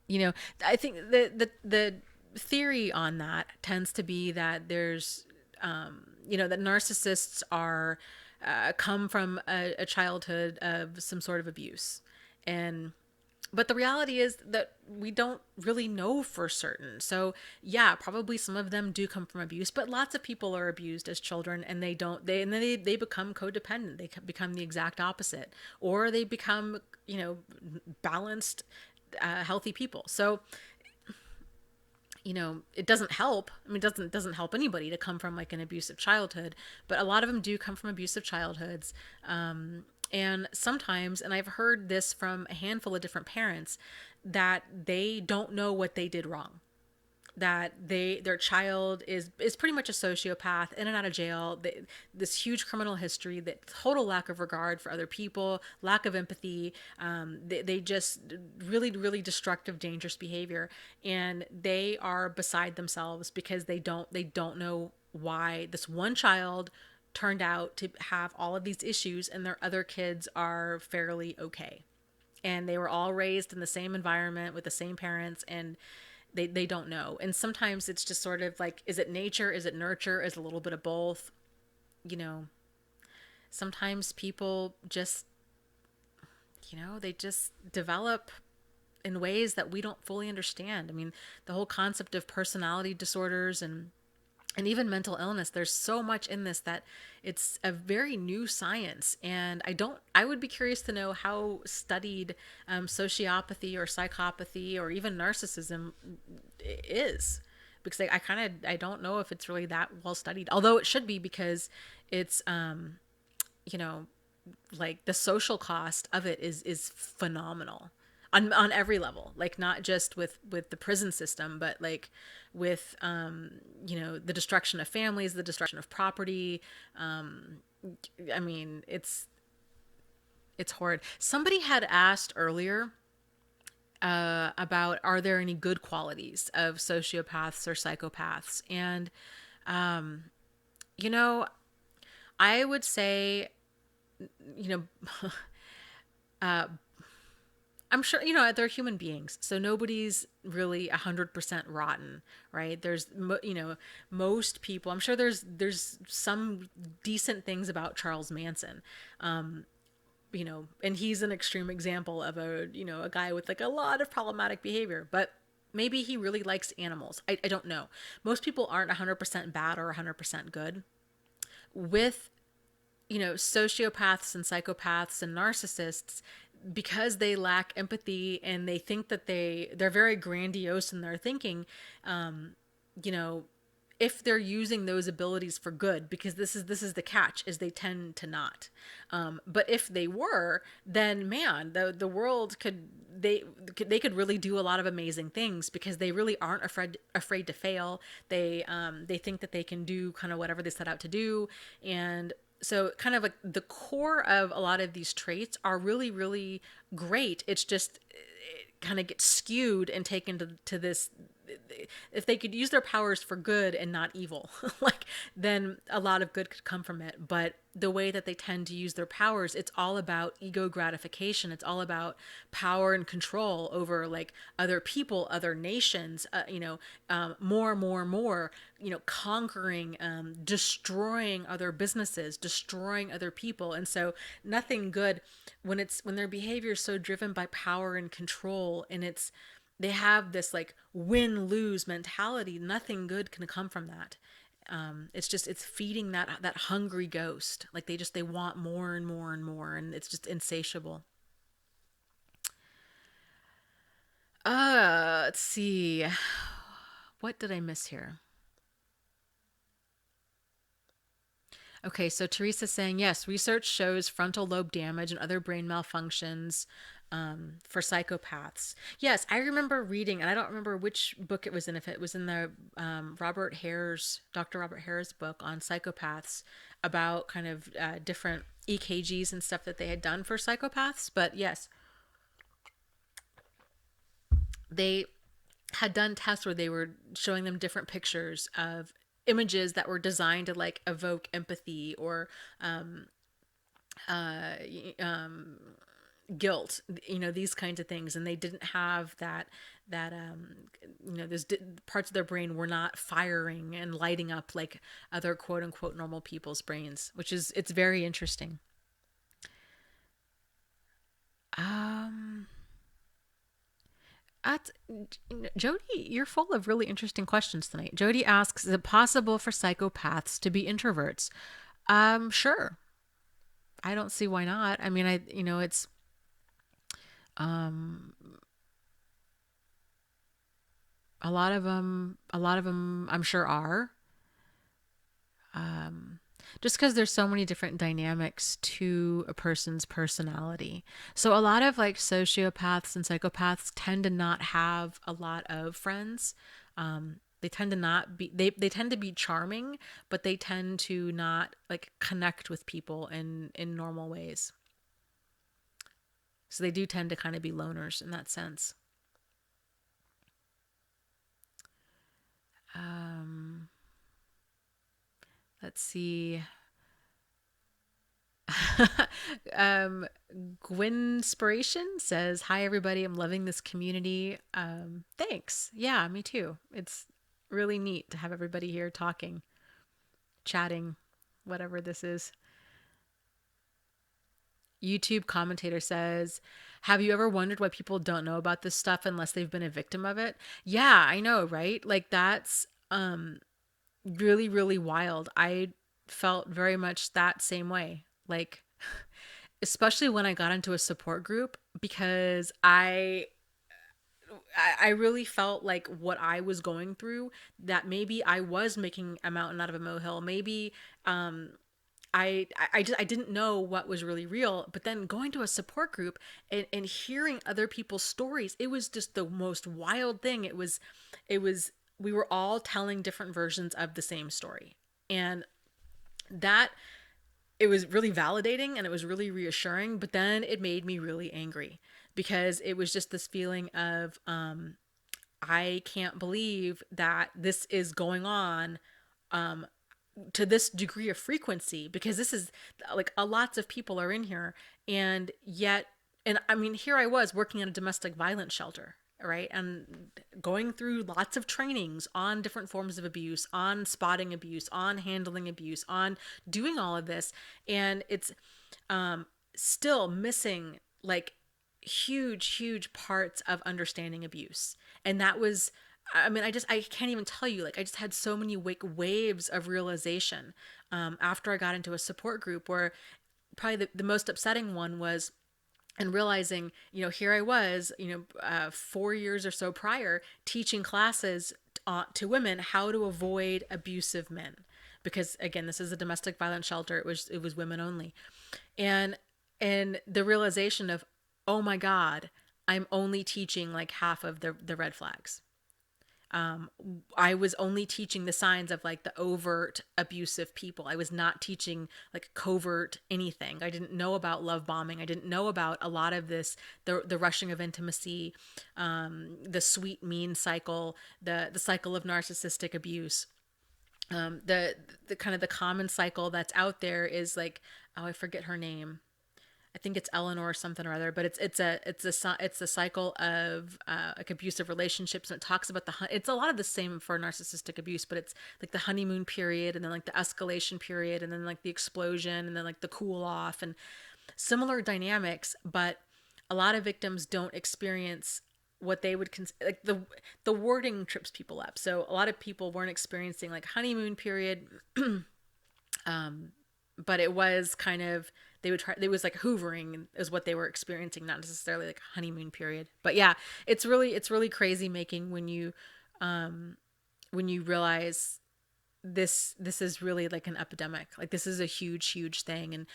A: you know, I think the theory on that tends to be that there's, that narcissists are, come from a childhood of some sort of abuse, and but the reality is that we don't really know for certain. So yeah, probably some of them do come from abuse, but lots of people are abused as children, and they don't, they, and then they become codependent. They become the exact opposite, or they become, balanced, healthy people. So, it doesn't help. I mean, it doesn't help anybody to come from like an abusive childhood, but a lot of them do come from abusive childhoods. And sometimes, and I've heard this from a handful of different parents, that they don't know what they did wrong, that their child is pretty much a sociopath, in and out of jail, this huge criminal history, that total lack of regard for other people, lack of empathy, they just really, really destructive, dangerous behavior, and they are beside themselves because they don't know why this one child turned out to have all of these issues and their other kids are fairly okay, and they were all raised in the same environment with the same parents, and they don't know. And sometimes it's just sort of like, is it nature, is it nurture, is it a little bit of both? you know Sometimes people just, they just develop in ways that we don't fully understand. I mean, the whole concept of personality disorders and even mental illness, there's so much in this that it's a very new science, and I would be curious to know how studied, sociopathy or psychopathy or even narcissism is, because I don't know if it's really that well studied, although it should be, because it's, you know like the social cost of it is phenomenal on every level, like not just with the prison system, but like with, the destruction of families, the destruction of property. I mean, it's horrid. Somebody had asked earlier, about, are there any good qualities of sociopaths or psychopaths, and you know I would say, you know I'm sure, they're human beings, so nobody's really 100% rotten, right? There's, most people. I'm sure there's some decent things about Charles Manson, and he's an extreme example of a guy with like a lot of problematic behavior, but maybe he really likes animals. I don't know. Most people aren't 100% bad or 100% good. With, sociopaths and psychopaths and narcissists, because they lack empathy and they think that they're very grandiose in their thinking, you know, if they're using those abilities for good, because this is the catch, is they tend to not. But if they were, then man, the world could, they could really do a lot of amazing things, because they really aren't afraid to fail. They think that they can do kind of whatever they set out to do. And so kind of like the core of a lot of these traits are really, really great. It's just, it kind of gets skewed and taken to this, if they could use their powers for good and not evil, like, then a lot of good could come from it. But the way that they tend to use their powers, it's all about ego gratification. It's all about power and control over like other people, other nations, more, conquering, destroying other businesses, destroying other people. And so nothing good, when their behavior is so driven by power and control, and they have this like win-lose mentality, nothing good can come from that. It's feeding that hungry ghost. Like they want more and more and more, and it's just insatiable. Let's see. What did I miss here? Okay, so Teresa's saying, yes, research shows frontal lobe damage and other brain malfunctions for psychopaths. Yes, I remember reading, and I don't remember which book it was in, if it was in the Dr. Robert Hare's book on psychopaths, about kind of different EKGs and stuff that they had done for psychopaths. But yes, they had done tests where they were showing them different pictures of images that were designed to like evoke empathy or uh, guilt, these kinds of things, and they didn't have those parts of their brain were not firing and lighting up like other quote unquote normal people's brains, it's very interesting. Um, At Jody, you're full of really interesting questions tonight. Jody asks, is it possible for psychopaths to be introverts? Sure. I don't see why not. I mean, it's um a lot of them I'm sure are. Just because there's so many different dynamics to a person's personality. So a lot of like sociopaths and psychopaths tend to not have a lot of friends. They tend to not be they tend to be charming, but they tend to not like connect with people in normal ways. So they do tend to kind of be loners in that sense. Um, let's see. um, Gwinspiration says, "Hi everybody, I'm loving this community." Thanks. Yeah, me too. It's really neat to have everybody here talking, chatting, whatever this is. YouTube commentator says, "Have you ever wondered why people don't know about this stuff unless they've been a victim of it?" Yeah, I know, right? Like that's really, really wild. I felt very much that same way. Like, especially when I got into a support group, because I really felt like what I was going through, that maybe I was making a mountain out of a molehill. Maybe I didn't know what was really real. But then going to a support group and hearing other people's stories, it was just the most wild thing. It was we were all telling different versions of the same story. And that it was really validating and it was really reassuring, but then it made me really angry, because it was just this feeling of I can't believe that this is going on to this degree of frequency, because this is like lots of people are in here, and yet, and I mean, here I was working in a domestic violence shelter, right, and going through lots of trainings on different forms of abuse, on spotting abuse, on handling abuse, on doing all of this, and it's still missing like huge parts of understanding abuse. And that was, I mean, I can't even tell you, like I just had so many waves of realization after I got into a support group, where probably the most upsetting one was and realizing, here I was, 4 years or so prior, teaching classes to women how to avoid abusive men, because again, this is a domestic violence shelter. It was women only, and the realization of, oh my God, I'm only teaching like half of the red flags. I was only teaching the signs of like the overt abusive people. I was not teaching like covert anything. I didn't know about love bombing. I didn't know about a lot of this, the rushing of intimacy, the sweet mean cycle, the cycle of narcissistic abuse. The kind of the common cycle that's out there is like, oh, I forget her name. I think it's Eleanor or something or other, but it's a cycle of like abusive relationships, and it talks about it's a lot of the same for narcissistic abuse, but it's like the honeymoon period, and then like the escalation period, and then like the explosion, and then like the cool off, and similar dynamics. But a lot of victims don't experience what they would consider, like the wording trips people up. So a lot of people weren't experiencing like honeymoon period, but it was kind of, they would try, it was like hoovering is what they were experiencing, not necessarily like honeymoon period. But yeah, it's really crazy making when you realize this is really like an epidemic. Like this is a huge thing. And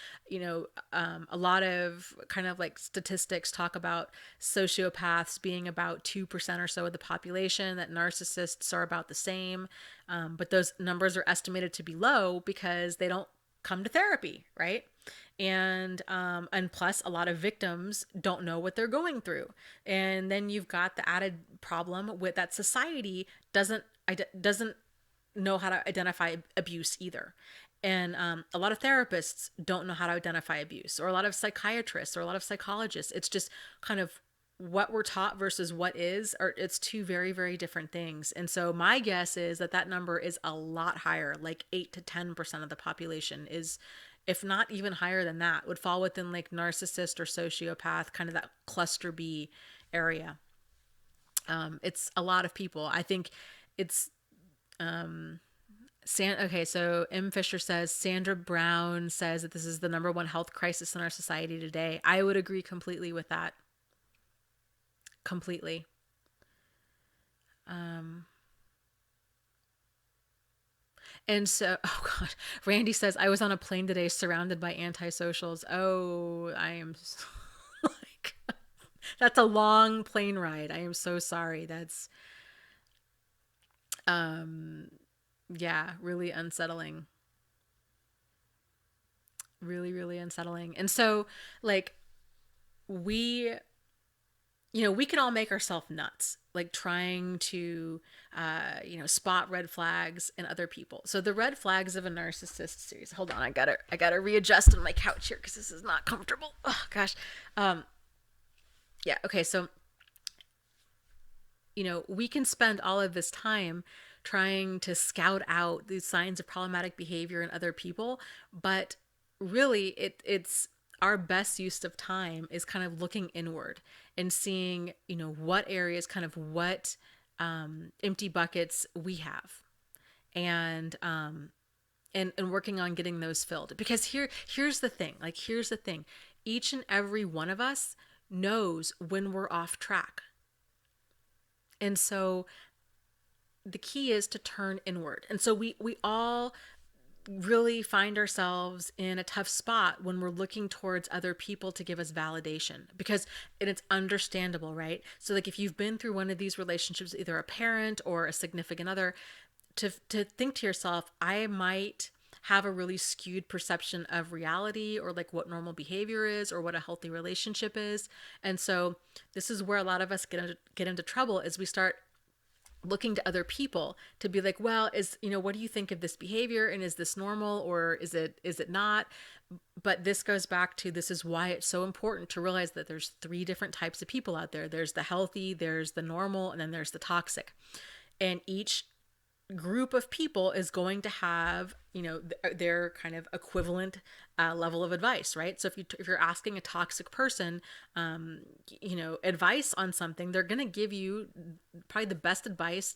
A: a lot of kind of like statistics talk about sociopaths being about 2% or so of the population, that narcissists are about the same. But those numbers are estimated to be low because they don't come to therapy, right? And plus a lot of victims don't know what they're going through. And then you've got the added problem with that society doesn't know how to identify abuse either. And a lot of therapists don't know how to identify abuse, or a lot of psychiatrists, or a lot of psychologists. It's just kind of what we're taught versus what is, or it's two very different things. And so my guess is that number is a lot higher, like 8 to 10% of the population is, if not even higher than that, would fall within like narcissist or sociopath, kind of that cluster B area. It's a lot of people. I think it's okay, so M. Fisher says Sandra Brown says that this is the number one health crisis in our society today. I would agree completely with that. Completely. And so, oh God, Randy says, I was on a plane today surrounded by antisocials. Oh, I am like, that's a long plane ride. I am so sorry. That's, yeah, really unsettling. Really unsettling. And so, like, we we can all make ourselves nuts, like trying to, spot red flags in other people. So the red flags of a narcissist series. Hold on, I gotta readjust on my couch here because this is not comfortable. Oh gosh, yeah. Okay, so we can spend all of this time trying to scout out these signs of problematic behavior in other people, but really it's our best use of time is kind of looking inward and seeing, what areas, kind of what empty buckets we have, and working on getting those filled. Because here's the thing, each and every one of us knows when we're off track. And so the key is to turn inward. And so we all really find ourselves in a tough spot when we're looking towards other people to give us validation, because, and it's understandable, right? So like if you've been through one of these relationships, either a parent or a significant other, to think to yourself, I might have a really skewed perception of reality, or like what normal behavior is, or what a healthy relationship is. And so this is where a lot of us get into trouble, is we start looking to other people to be like, well, what do you think of this behavior, and is this normal, or is it not? But this goes back to, this is why it's so important to realize that there's three different types of people out there. There's the healthy, there's the normal, and then there's the toxic. And each group of people is going to have, their kind of equivalent level of advice, right? So if you're asking a toxic person, advice on something, they're going to give you probably the best advice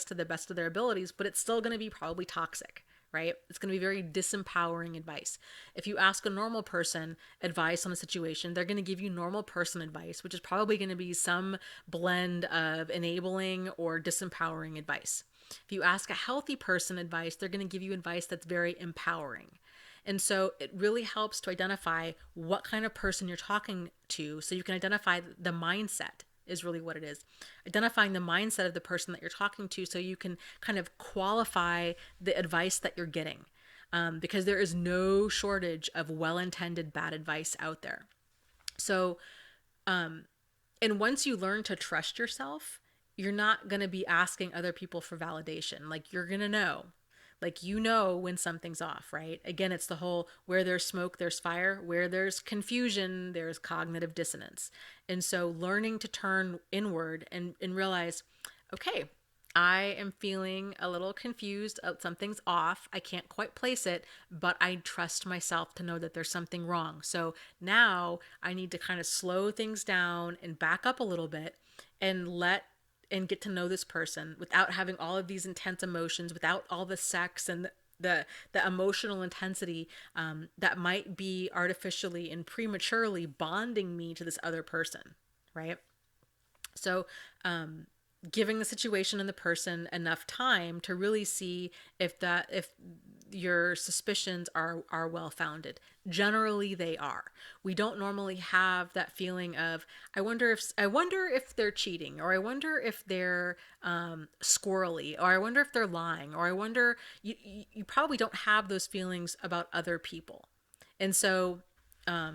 A: to the best of their abilities, but it's still going to be probably toxic, right? It's going to be very disempowering advice. If you ask a normal person advice on a situation, they're going to give you normal person advice, which is probably going to be some blend of enabling or disempowering advice. If you ask a healthy person advice, they're going to give you advice that's very empowering. And so it really helps to identify what kind of person you're talking to so you can identify the mindset is really what it is. Identifying the mindset of the person that you're talking to so you can kind of qualify the advice that you're getting. Because there is no shortage of well-intended bad advice out there. So, and once you learn to trust yourself, you're not going to be asking other people for validation. Like you're going to know. Like you know when something's off, right? Again, it's the whole where there's smoke, there's fire. Where there's confusion, there's cognitive dissonance. And so learning to turn inward and realize, okay, I am feeling a little confused. Something's off. I can't quite place it, but I trust myself to know that there's something wrong. So now I need to kind of slow things down and back up a little bit and get to know this person without having all of these intense emotions, without all the sex and the emotional intensity that might be artificially and prematurely bonding me to this other person, right? So giving the situation and the person enough time to really see if your suspicions are well founded. Generally they are. We don't normally have that feeling of I wonder if they're cheating, or I wonder if they're squirrely, or I wonder if they're lying, or I wonder you probably don't have those feelings about other people. And so if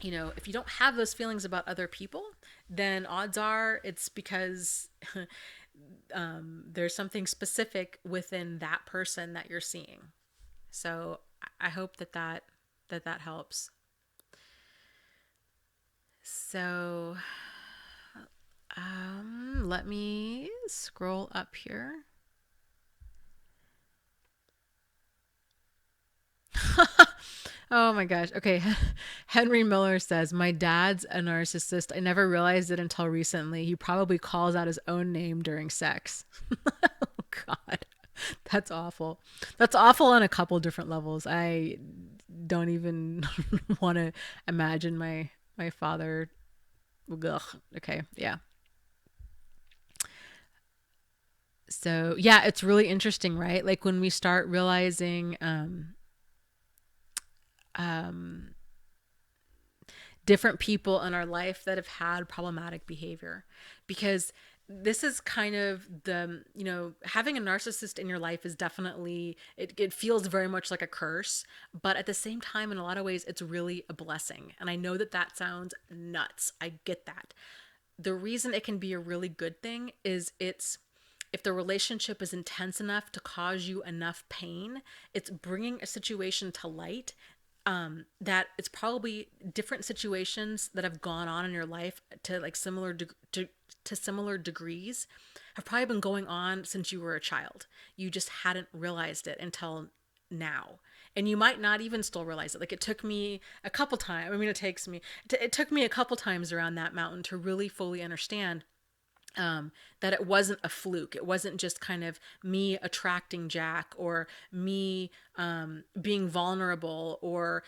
A: you don't have those feelings about other people, then odds are it's because there's something specific within that person that you're seeing. So I hope that helps. So let me scroll up here. Oh my gosh. Okay. Henry Miller says, my dad's a narcissist. I never realized it until recently. He probably calls out his own name during sex. Oh God. That's awful. That's awful on a couple different levels. I don't even want to imagine my father. Ugh. Okay. Yeah. So yeah, it's really interesting, right? Like when we start realizing different people in our life that have had problematic behavior, because this is kind of having a narcissist in your life is definitely, it feels very much like a curse, but at the same time, in a lot of ways, it's really a blessing. And I know that sounds nuts. I get that. The reason it can be a really good thing is if the relationship is intense enough to cause you enough pain, it's bringing a situation to light that it's probably different situations that have gone on in your life to like to similar degrees have probably been going on since you were a child. You just hadn't realized it until now. And you might not even still realize it. Like it took me a couple times. I mean, it took me a couple times around that mountain to really fully understand that it wasn't a fluke. It wasn't just kind of me attracting Jack, or me being vulnerable, or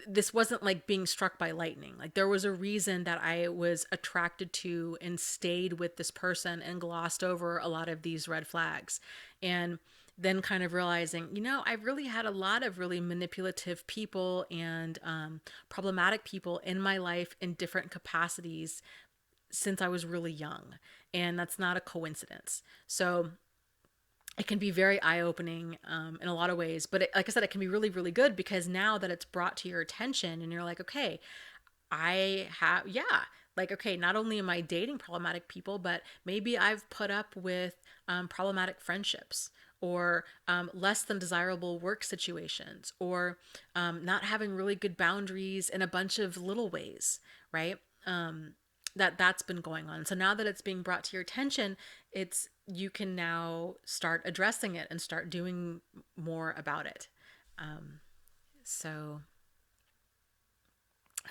A: this wasn't like being struck by lightning. Like there was a reason that I was attracted to and stayed with this person and glossed over a lot of these red flags. And then kind of realizing, I've really had a lot of really manipulative people and problematic people in my life in different capacities since I was really young. And that's not a coincidence. So it can be very eye-opening in a lot of ways. But like I said, it can be really, really good because now that it's brought to your attention and you're like, okay, okay, not only am I dating problematic people, but maybe I've put up with problematic friendships, or less than desirable work situations, or not having really good boundaries in a bunch of little ways, right? That's been going on. So now that it's being brought to your attention, you can now start addressing it and start doing more about it. So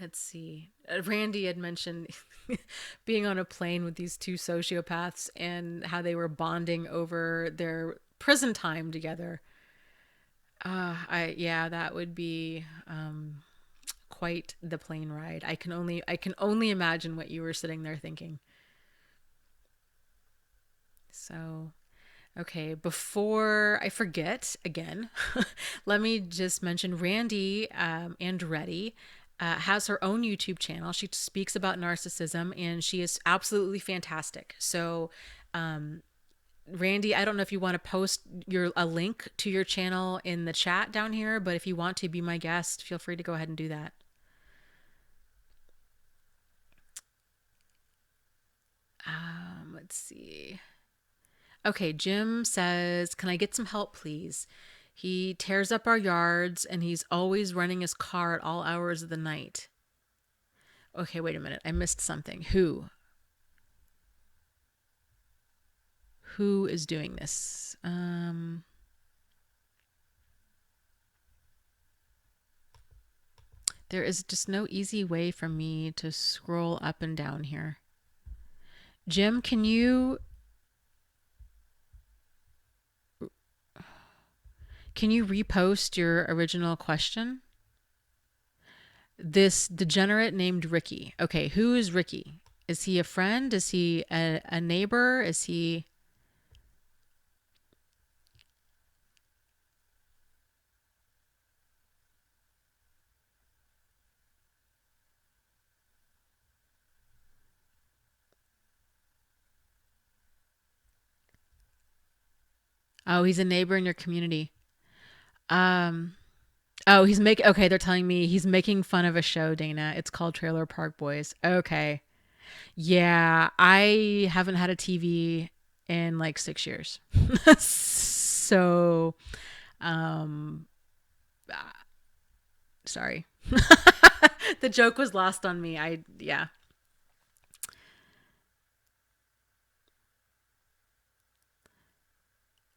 A: let's see. Randy had mentioned being on a plane with these two sociopaths and how they were bonding over their prison time together. Yeah, that would be quite the plane ride. I can only imagine what you were sitting there thinking. So, okay, before I forget again, let me just mention Randy Andretti has her own YouTube channel. She speaks about narcissism and she is absolutely fantastic. So, Randy, I don't know if you want to post your a link to your channel in the chat down here, but if you want to be my guest, feel free to go ahead and do that. Let's see. Okay, Jim says, "Can I get some help, please? He tears up our yards and he's always running his car at all hours of the night." Okay, wait a minute. I missed something. Who is doing this? There is just no easy way for me to scroll up and down here. Jim, can you repost your original question? This degenerate named Ricky. Okay, who is Ricky? Is he a friend? Is he a neighbor? Is he. Oh, he's a neighbor in your community. Um, oh, he's making. Okay, they're telling me he's making fun of a show, Dana. It's called Trailer Park Boys. Okay. Yeah, I haven't had a TV in like 6 years. So, um, sorry. The joke was lost on me. Yeah.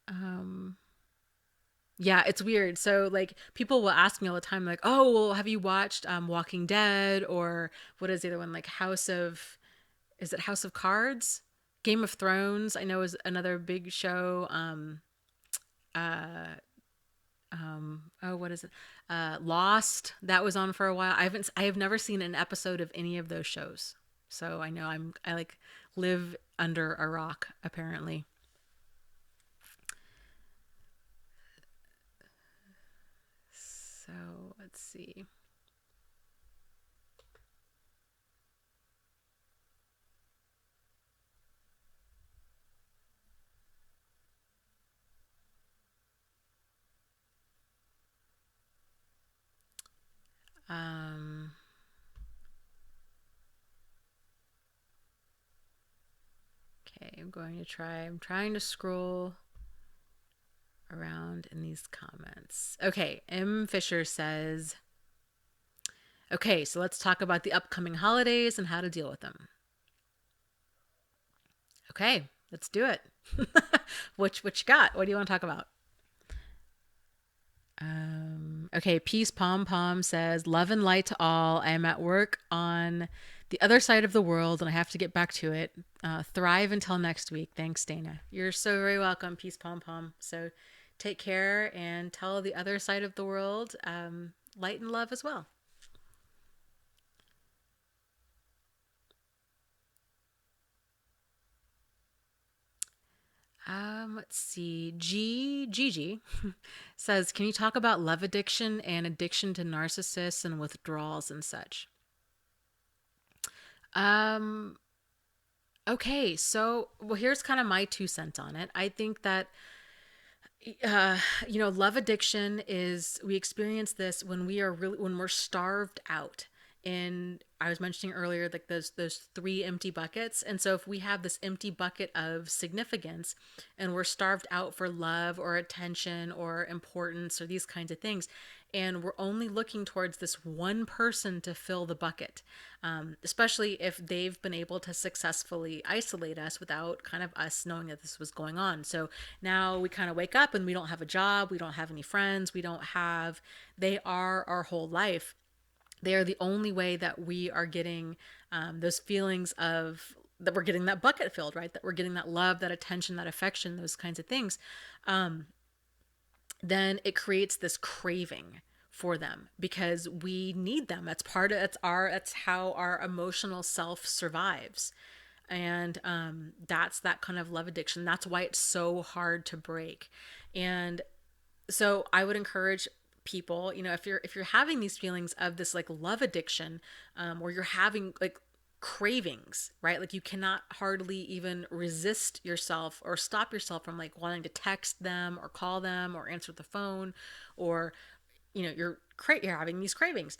A: Um, yeah, it's weird. So like people will ask me all the time, like, "Oh, well, have you watched Walking Dead or what is the other one? Like is it House of Cards? Game of Thrones? I know is another big show. Uh, oh, what is it? Lost. That was on for a while. I have never seen an episode of any of those shows. So I know I like live under a rock apparently. So let's see. Um, okay, I'm trying to scroll around in these comments. Okay, M. Fisher says, okay, so let's talk about the upcoming holidays and how to deal with them. Okay, let's do it. What you got? What do you want to talk about? Okay, Peace Pom Pom says, "Love and light to all. I am at work on the other side of the world and I have to get back to it. Thrive until next week. Thanks, Dana." You're so very welcome, Peace Pom Pom. So take care and tell the other side of the world light and love as well. Let's see. Gigi says, "Can you talk about love addiction and addiction to narcissists and withdrawals and such?" Um, okay, so well, here's kind of my 2 cents on it. I think that uh, love addiction is we experience this when we're starved out. And I was mentioning earlier, like those 3 empty buckets. And so if we have this empty bucket of significance and we're starved out for love or attention or importance or these kinds of things, and we're only looking towards this one person to fill the bucket, especially if they've been able to successfully isolate us without kind of us knowing that this was going on. So now we kind of wake up and we don't have a job, we don't have any friends, they are our whole life. They are the only way that we are getting those feelings of that we're getting that bucket filled, right? That we're getting that love, that attention, that affection, those kinds of things. then it creates this craving for them because we need them. That's part of that's how our emotional self survives. And that's that kind of love addiction. That's why it's so hard to break. And so I would encourage people, if you're having these feelings of this like love addiction, or you're having like cravings, right? Like you cannot hardly even resist yourself or stop yourself from like wanting to text them or call them or answer the phone, or you're having these cravings.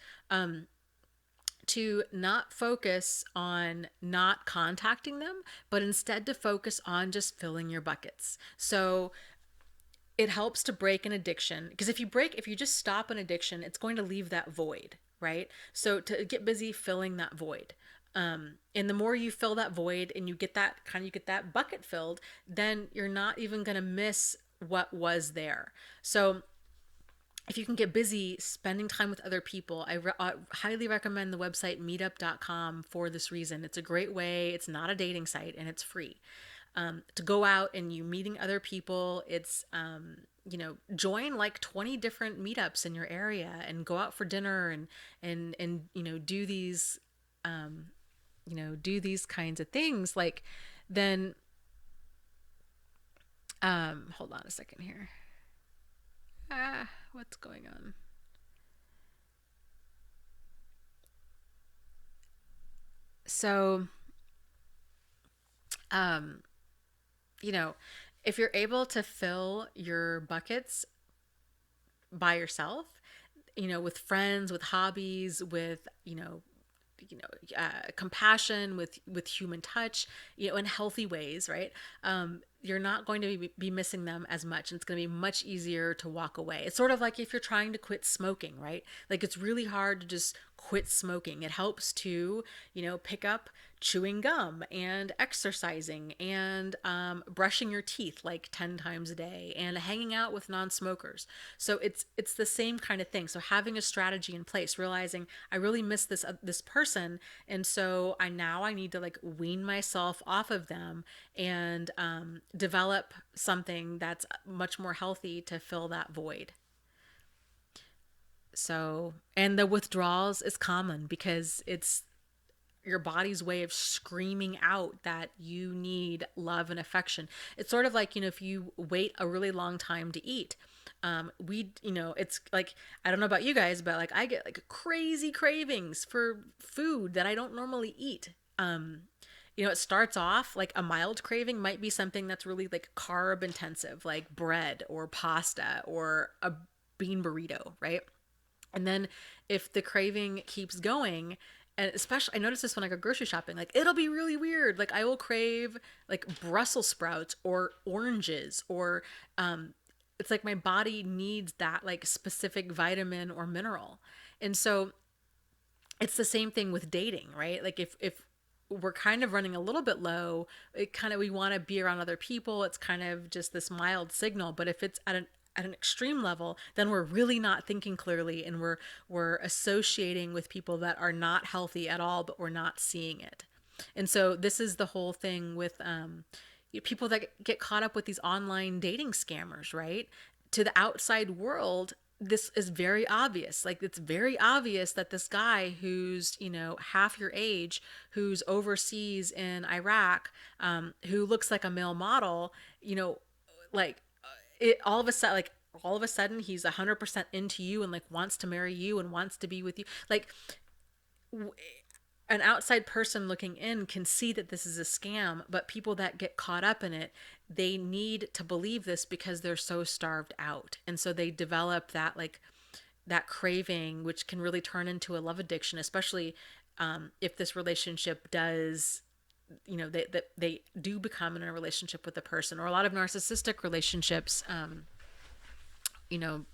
A: To not focus on not contacting them, but instead to focus on just filling your buckets. So it helps to break an addiction, because if you just stop an addiction, it's going to leave that void, right? So to get busy filling that void. And the more you fill that void and you get that bucket filled, then you're not even going to miss what was there. So if you can get busy spending time with other people, I highly recommend the website meetup.com for this reason. It's a great way. It's not a dating site and it's free. To go out and you meeting other people. It's, join like 20 different meetups in your area and go out for dinner and do these kinds of things. Like, then, hold on a second here. What's going on? So, um, you know, if you're able to fill your buckets by yourself, with friends, with hobbies, with, compassion, with human touch, in healthy ways, right? You're not going to be missing them as much, and it's going to be much easier to walk away. It's sort of like if you're trying to quit smoking, right? Like it's really hard to just quit smoking. It helps to, pick up chewing gum and exercising and brushing your teeth like 10 times a day and hanging out with non-smokers. So it's the same kind of thing. So having a strategy in place, realizing I really miss this person, and so I need to like wean myself off of them and develop something that's much more healthy to fill that void. So, and the withdrawals is common because it's your body's way of screaming out that you need love and affection. It's sort of like, if you wait a really long time to eat, it's like, I don't know about you guys, but like I get like crazy cravings for food that I don't normally eat. It starts off like a mild craving might be something that's really like carb intensive, like bread or pasta or a bean burrito, right? And then if the craving keeps going, and especially I notice this when I go grocery shopping, like it'll be really weird. Like I will crave like Brussels sprouts or oranges or it's like my body needs that like specific vitamin or mineral. And so it's the same thing with dating, right? Like if we're kind of running a little bit low, we want to be around other people. It's kind of just this mild signal. But if it's at an extreme level, then we're really not thinking clearly, and we're associating with people that are not healthy at all, but we're not seeing it. And so this is the whole thing with people that get caught up with these online dating scammers, right? To the outside world, this is very obvious. Like it's very obvious that this guy who's, half your age, who's overseas in Iraq, who looks like a male model, like it all of a sudden he's 100% into you and like wants to marry you and wants to be with you. Like an outside person looking in can see that this is a scam, but people that get caught up in it, they need to believe this because they're so starved out. And so they develop that like that craving, which can really turn into a love addiction, especially if this relationship does, they do become in a relationship with a person, or a lot of narcissistic relationships, you know,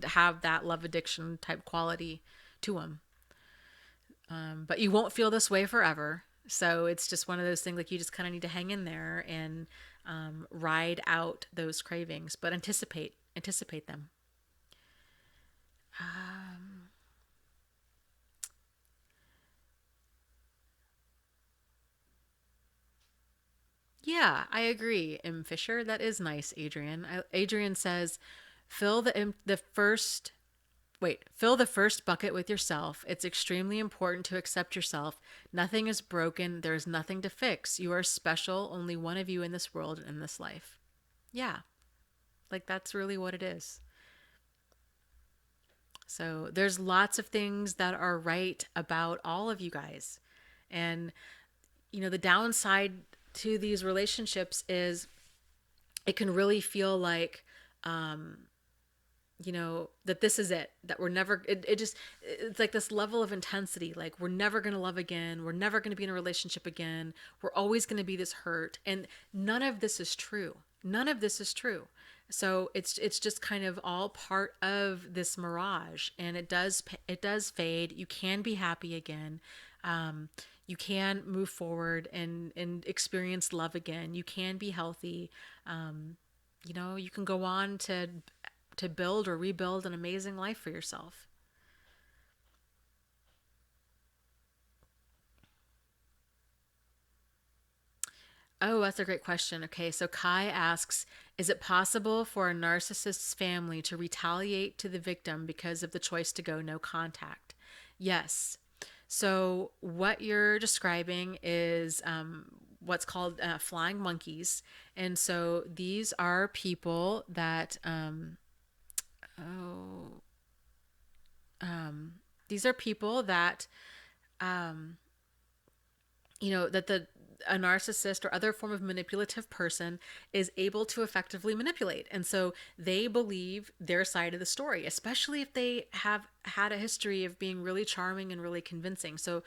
A: have that love addiction type quality to them. But you won't feel this way forever. So it's just one of those things like you just kind of need to hang in there and ride out those cravings, but anticipate them. Yeah, I agree. M. Fisher, that is nice, Adrian. Adrian says, Fill the first fill the first bucket with yourself. It's extremely important to accept yourself. Nothing is broken. There is nothing to fix. You are special, only one of you in this world and in this life. Yeah, like that's really what it is. So there's lots of things that are right about all of you guys. And, the downside to these relationships is it can really feel like, that this is it, that we're never, it just, it's like this level of intensity. Like we're never going to love again. We're never going to be in a relationship again. We're always going to be this hurt. And none of this is true. None of this is true. So it's just kind of all part of this mirage, and it does fade. You can be happy again. You can move forward and experience love again. You can be healthy. You can go on to build or rebuild an amazing life for yourself. Oh, that's a great question. Okay, so Kai asks, is it possible for a narcissist's family to retaliate to the victim because of the choice to go no contact? Yes. So, what you're describing is what's called flying monkeys. And so, these are people that, oh, these are people that that the a narcissist or other form of manipulative person is able to effectively manipulate. And so they believe their side of the story, especially if they have had a history of being really charming and really convincing. So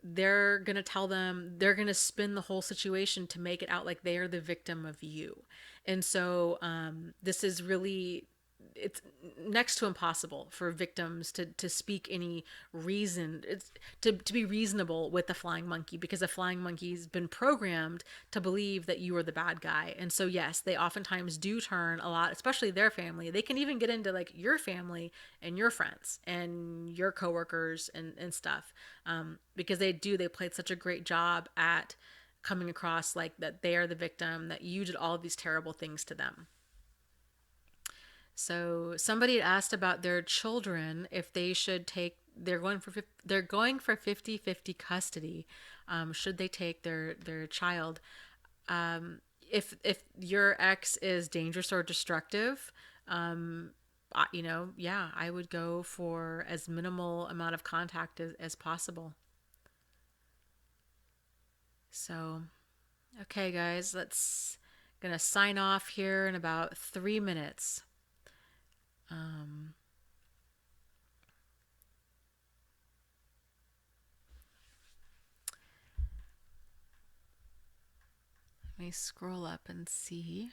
A: they're going to spin the whole situation to make it out like they are the victim of you. And so this is really, it's next to impossible for victims to speak any reason. It's to be reasonable with the flying monkey, because a flying monkey's been programmed to believe that you are the bad guy. And so yes, they oftentimes do turn a lot, especially their family. They can even get into like your family and your friends and your coworkers and stuff, because they played such a great job at coming across like that they are the victim, that you did all of these terrible things to them. So somebody had asked about their children, if they should take, they're going for 50-50 custody. Should they take their child? If your ex is dangerous or destructive, yeah, I would go for as minimal amount of contact as possible. So, okay, guys, let's gonna sign off here in about 3 minutes. Um, Let me scroll up and see.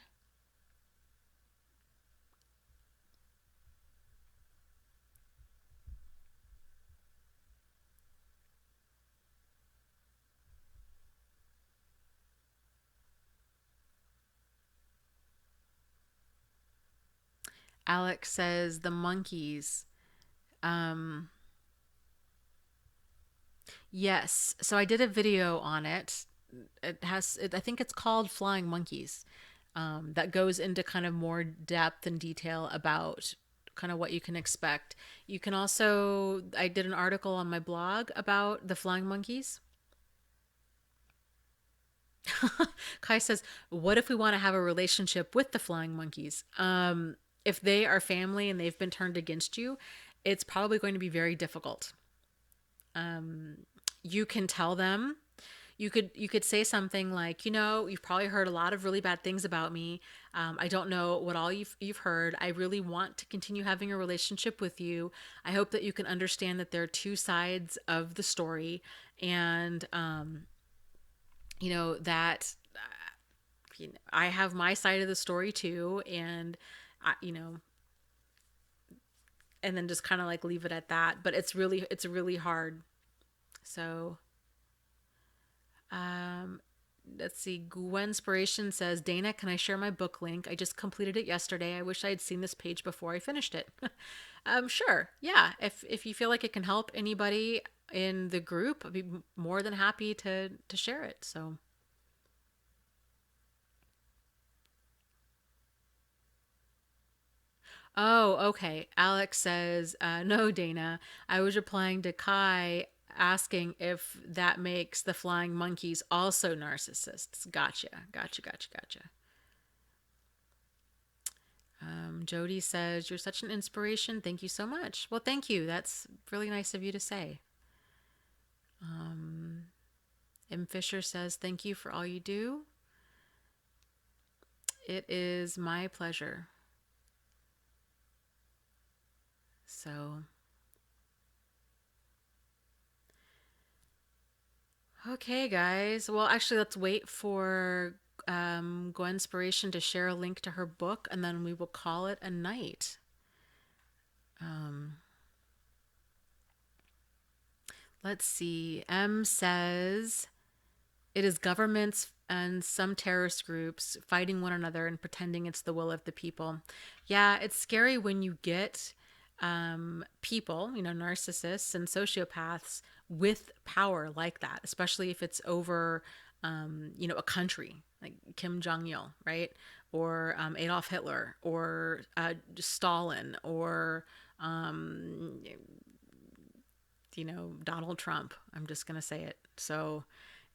A: Alex says the monkeys. Um, yes. So I did a video on it. I think it's called Flying Monkeys. That goes into kind of more depth and detail about kind of what you can expect. You can also, I did an article on my blog about the flying monkeys. Kai says, what if we want to have a relationship with the flying monkeys? If they are family and they've been turned against you, it's probably going to be very difficult. You can tell them, you could say something like, you've probably heard a lot of really bad things about me. I don't know what all you've heard. I really want to continue having a relationship with you. I hope that you can understand that there are two sides of the story, and that I have my side of the story too, and I, and then just kind of like leave it at that. But it's really hard. So um, let's see. Gwenspiration says, Dana, can I share my book link? I just completed it yesterday. I wish I had seen this page before I finished it. Sure. Yeah. If you feel like it can help anybody in the group, I'd be more than happy to share it. So Oh, okay. Alex says, no, Dana. I was replying to Kai asking if that makes the flying monkeys also narcissists. Gotcha. Gotcha. Gotcha. Gotcha. Jody says, you're such an inspiration. Thank you so much. Well, thank you. That's really nice of you to say. M. Fisher says, thank you for all you do. It is my pleasure. So, okay, guys. Well, actually, let's wait for Go Inspiration to share a link to her book, and then we will call it a night. Um, let's see. M says it is governments and some terrorist groups fighting one another and pretending it's the will of the people. Yeah, it's scary when you get people, narcissists and sociopaths with power like that, especially if it's over, a country like Kim Jong Il, right? Or Adolf Hitler, or Stalin, or Donald Trump. I'm just gonna say it. So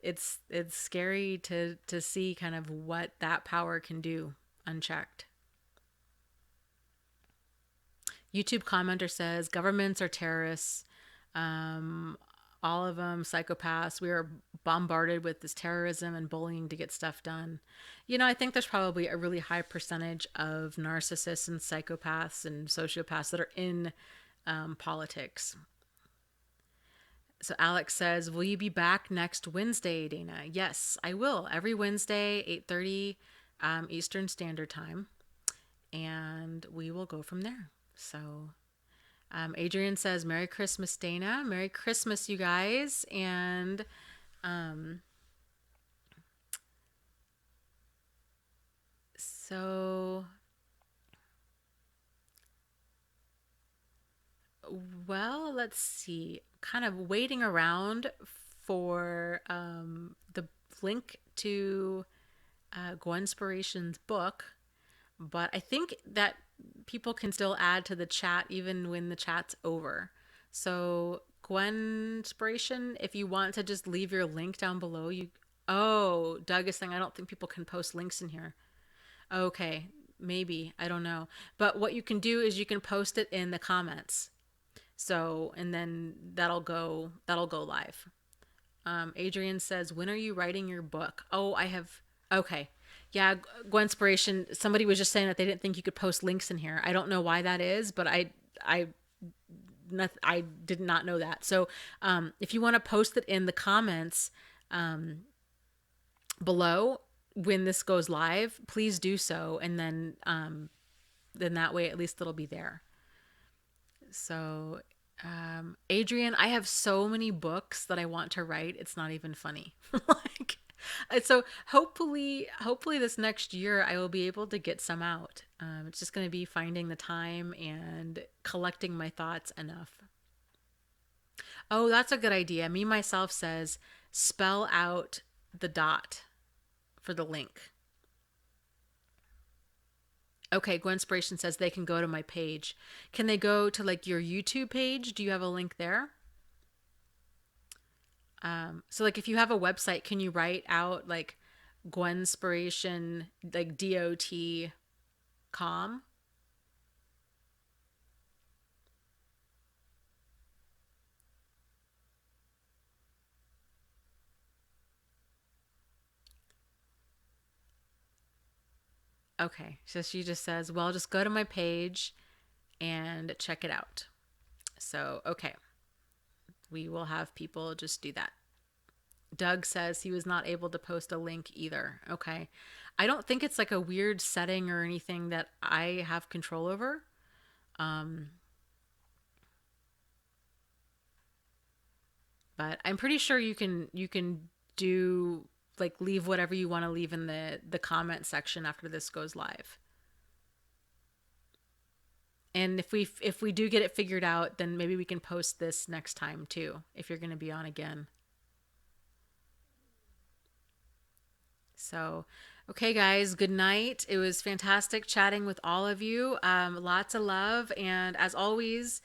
A: it's scary to see kind of what that power can do unchecked. YouTube commenter says governments are terrorists. Um, all of them psychopaths. We are bombarded with this terrorism and bullying to get stuff done. I think there's probably a really high percentage of narcissists and psychopaths and sociopaths that are in politics. So Alex says, "Will you be back next Wednesday, Dana?" Yes, I will. Every Wednesday, 8:30 Eastern Standard Time, and we will go from there. So Adrian says, "Merry Christmas, Dana. Merry Christmas, you guys." And um, so, well, let's see. Kind of waiting around for the link to Go Inspiration's book, but I think that people can still add to the chat even when the chat's over. So, Gwen Inspiration, if you want to just leave your link down below, you. Oh, Doug is saying I don't think people can post links in here. Okay, maybe. I don't know. But what you can do is you can post it in the comments. So, and then that'll go live. Adrian says, "When are you writing your book?" Oh, I have. Okay, yeah, Gwen Inspiration. Somebody was just saying that they didn't think you could post links in here. I don't know why that is, but I did not know that. So, if you want to post it in the comments below when this goes live, please do so, and then that way at least it'll be there. So, Adrian, I have so many books that I want to write. It's not even funny. Like, so hopefully this next year I will be able to get some out. It's just going to be finding the time and collecting my thoughts enough. Oh, that's a good idea. Me myself says spell out the dot for the link. Okay, Gwen Inspiration says they can go to my page. Can they go to like your YouTube page? Do you have a link there? So like if you have a website, can you write out like Gwen Inspiration like dot com? Okay, so she just says, well, just go to my page and check it out. So, okay, we will have people just do that. Doug says he was not able to post a link either. Okay. I don't think it's like a weird setting or anything that I have control over. Um, but I'm pretty sure you can do like leave whatever you want to leave in the comment section after this goes live. And if we do get it figured out, then maybe we can post this next time too, if you're going to be on again. So, Okay, guys, good night. It was fantastic chatting with all of you. Lots of love. And as always,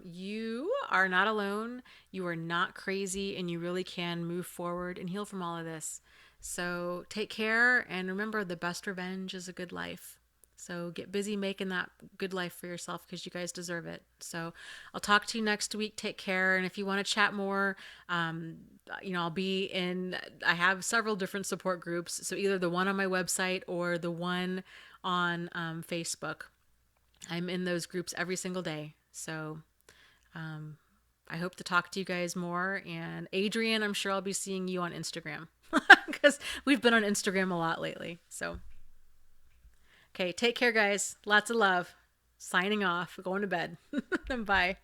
A: you are not alone. You are not crazy, and you really can move forward and heal from all of this. So take care. And remember, the best revenge is a good life. So get busy making that good life for yourself because you guys deserve it. So I'll talk to you next week. Take care. And if you want to chat more, I'll be in, I have several different support groups. So either the one on my website or the one on Facebook. I'm in those groups every single day. So I hope to talk to you guys more. And Adrian, I'm sure I'll be seeing you on Instagram because we've been on Instagram a lot lately. So, okay, take care, guys. Lots of love. Signing off. Going to bed. Bye.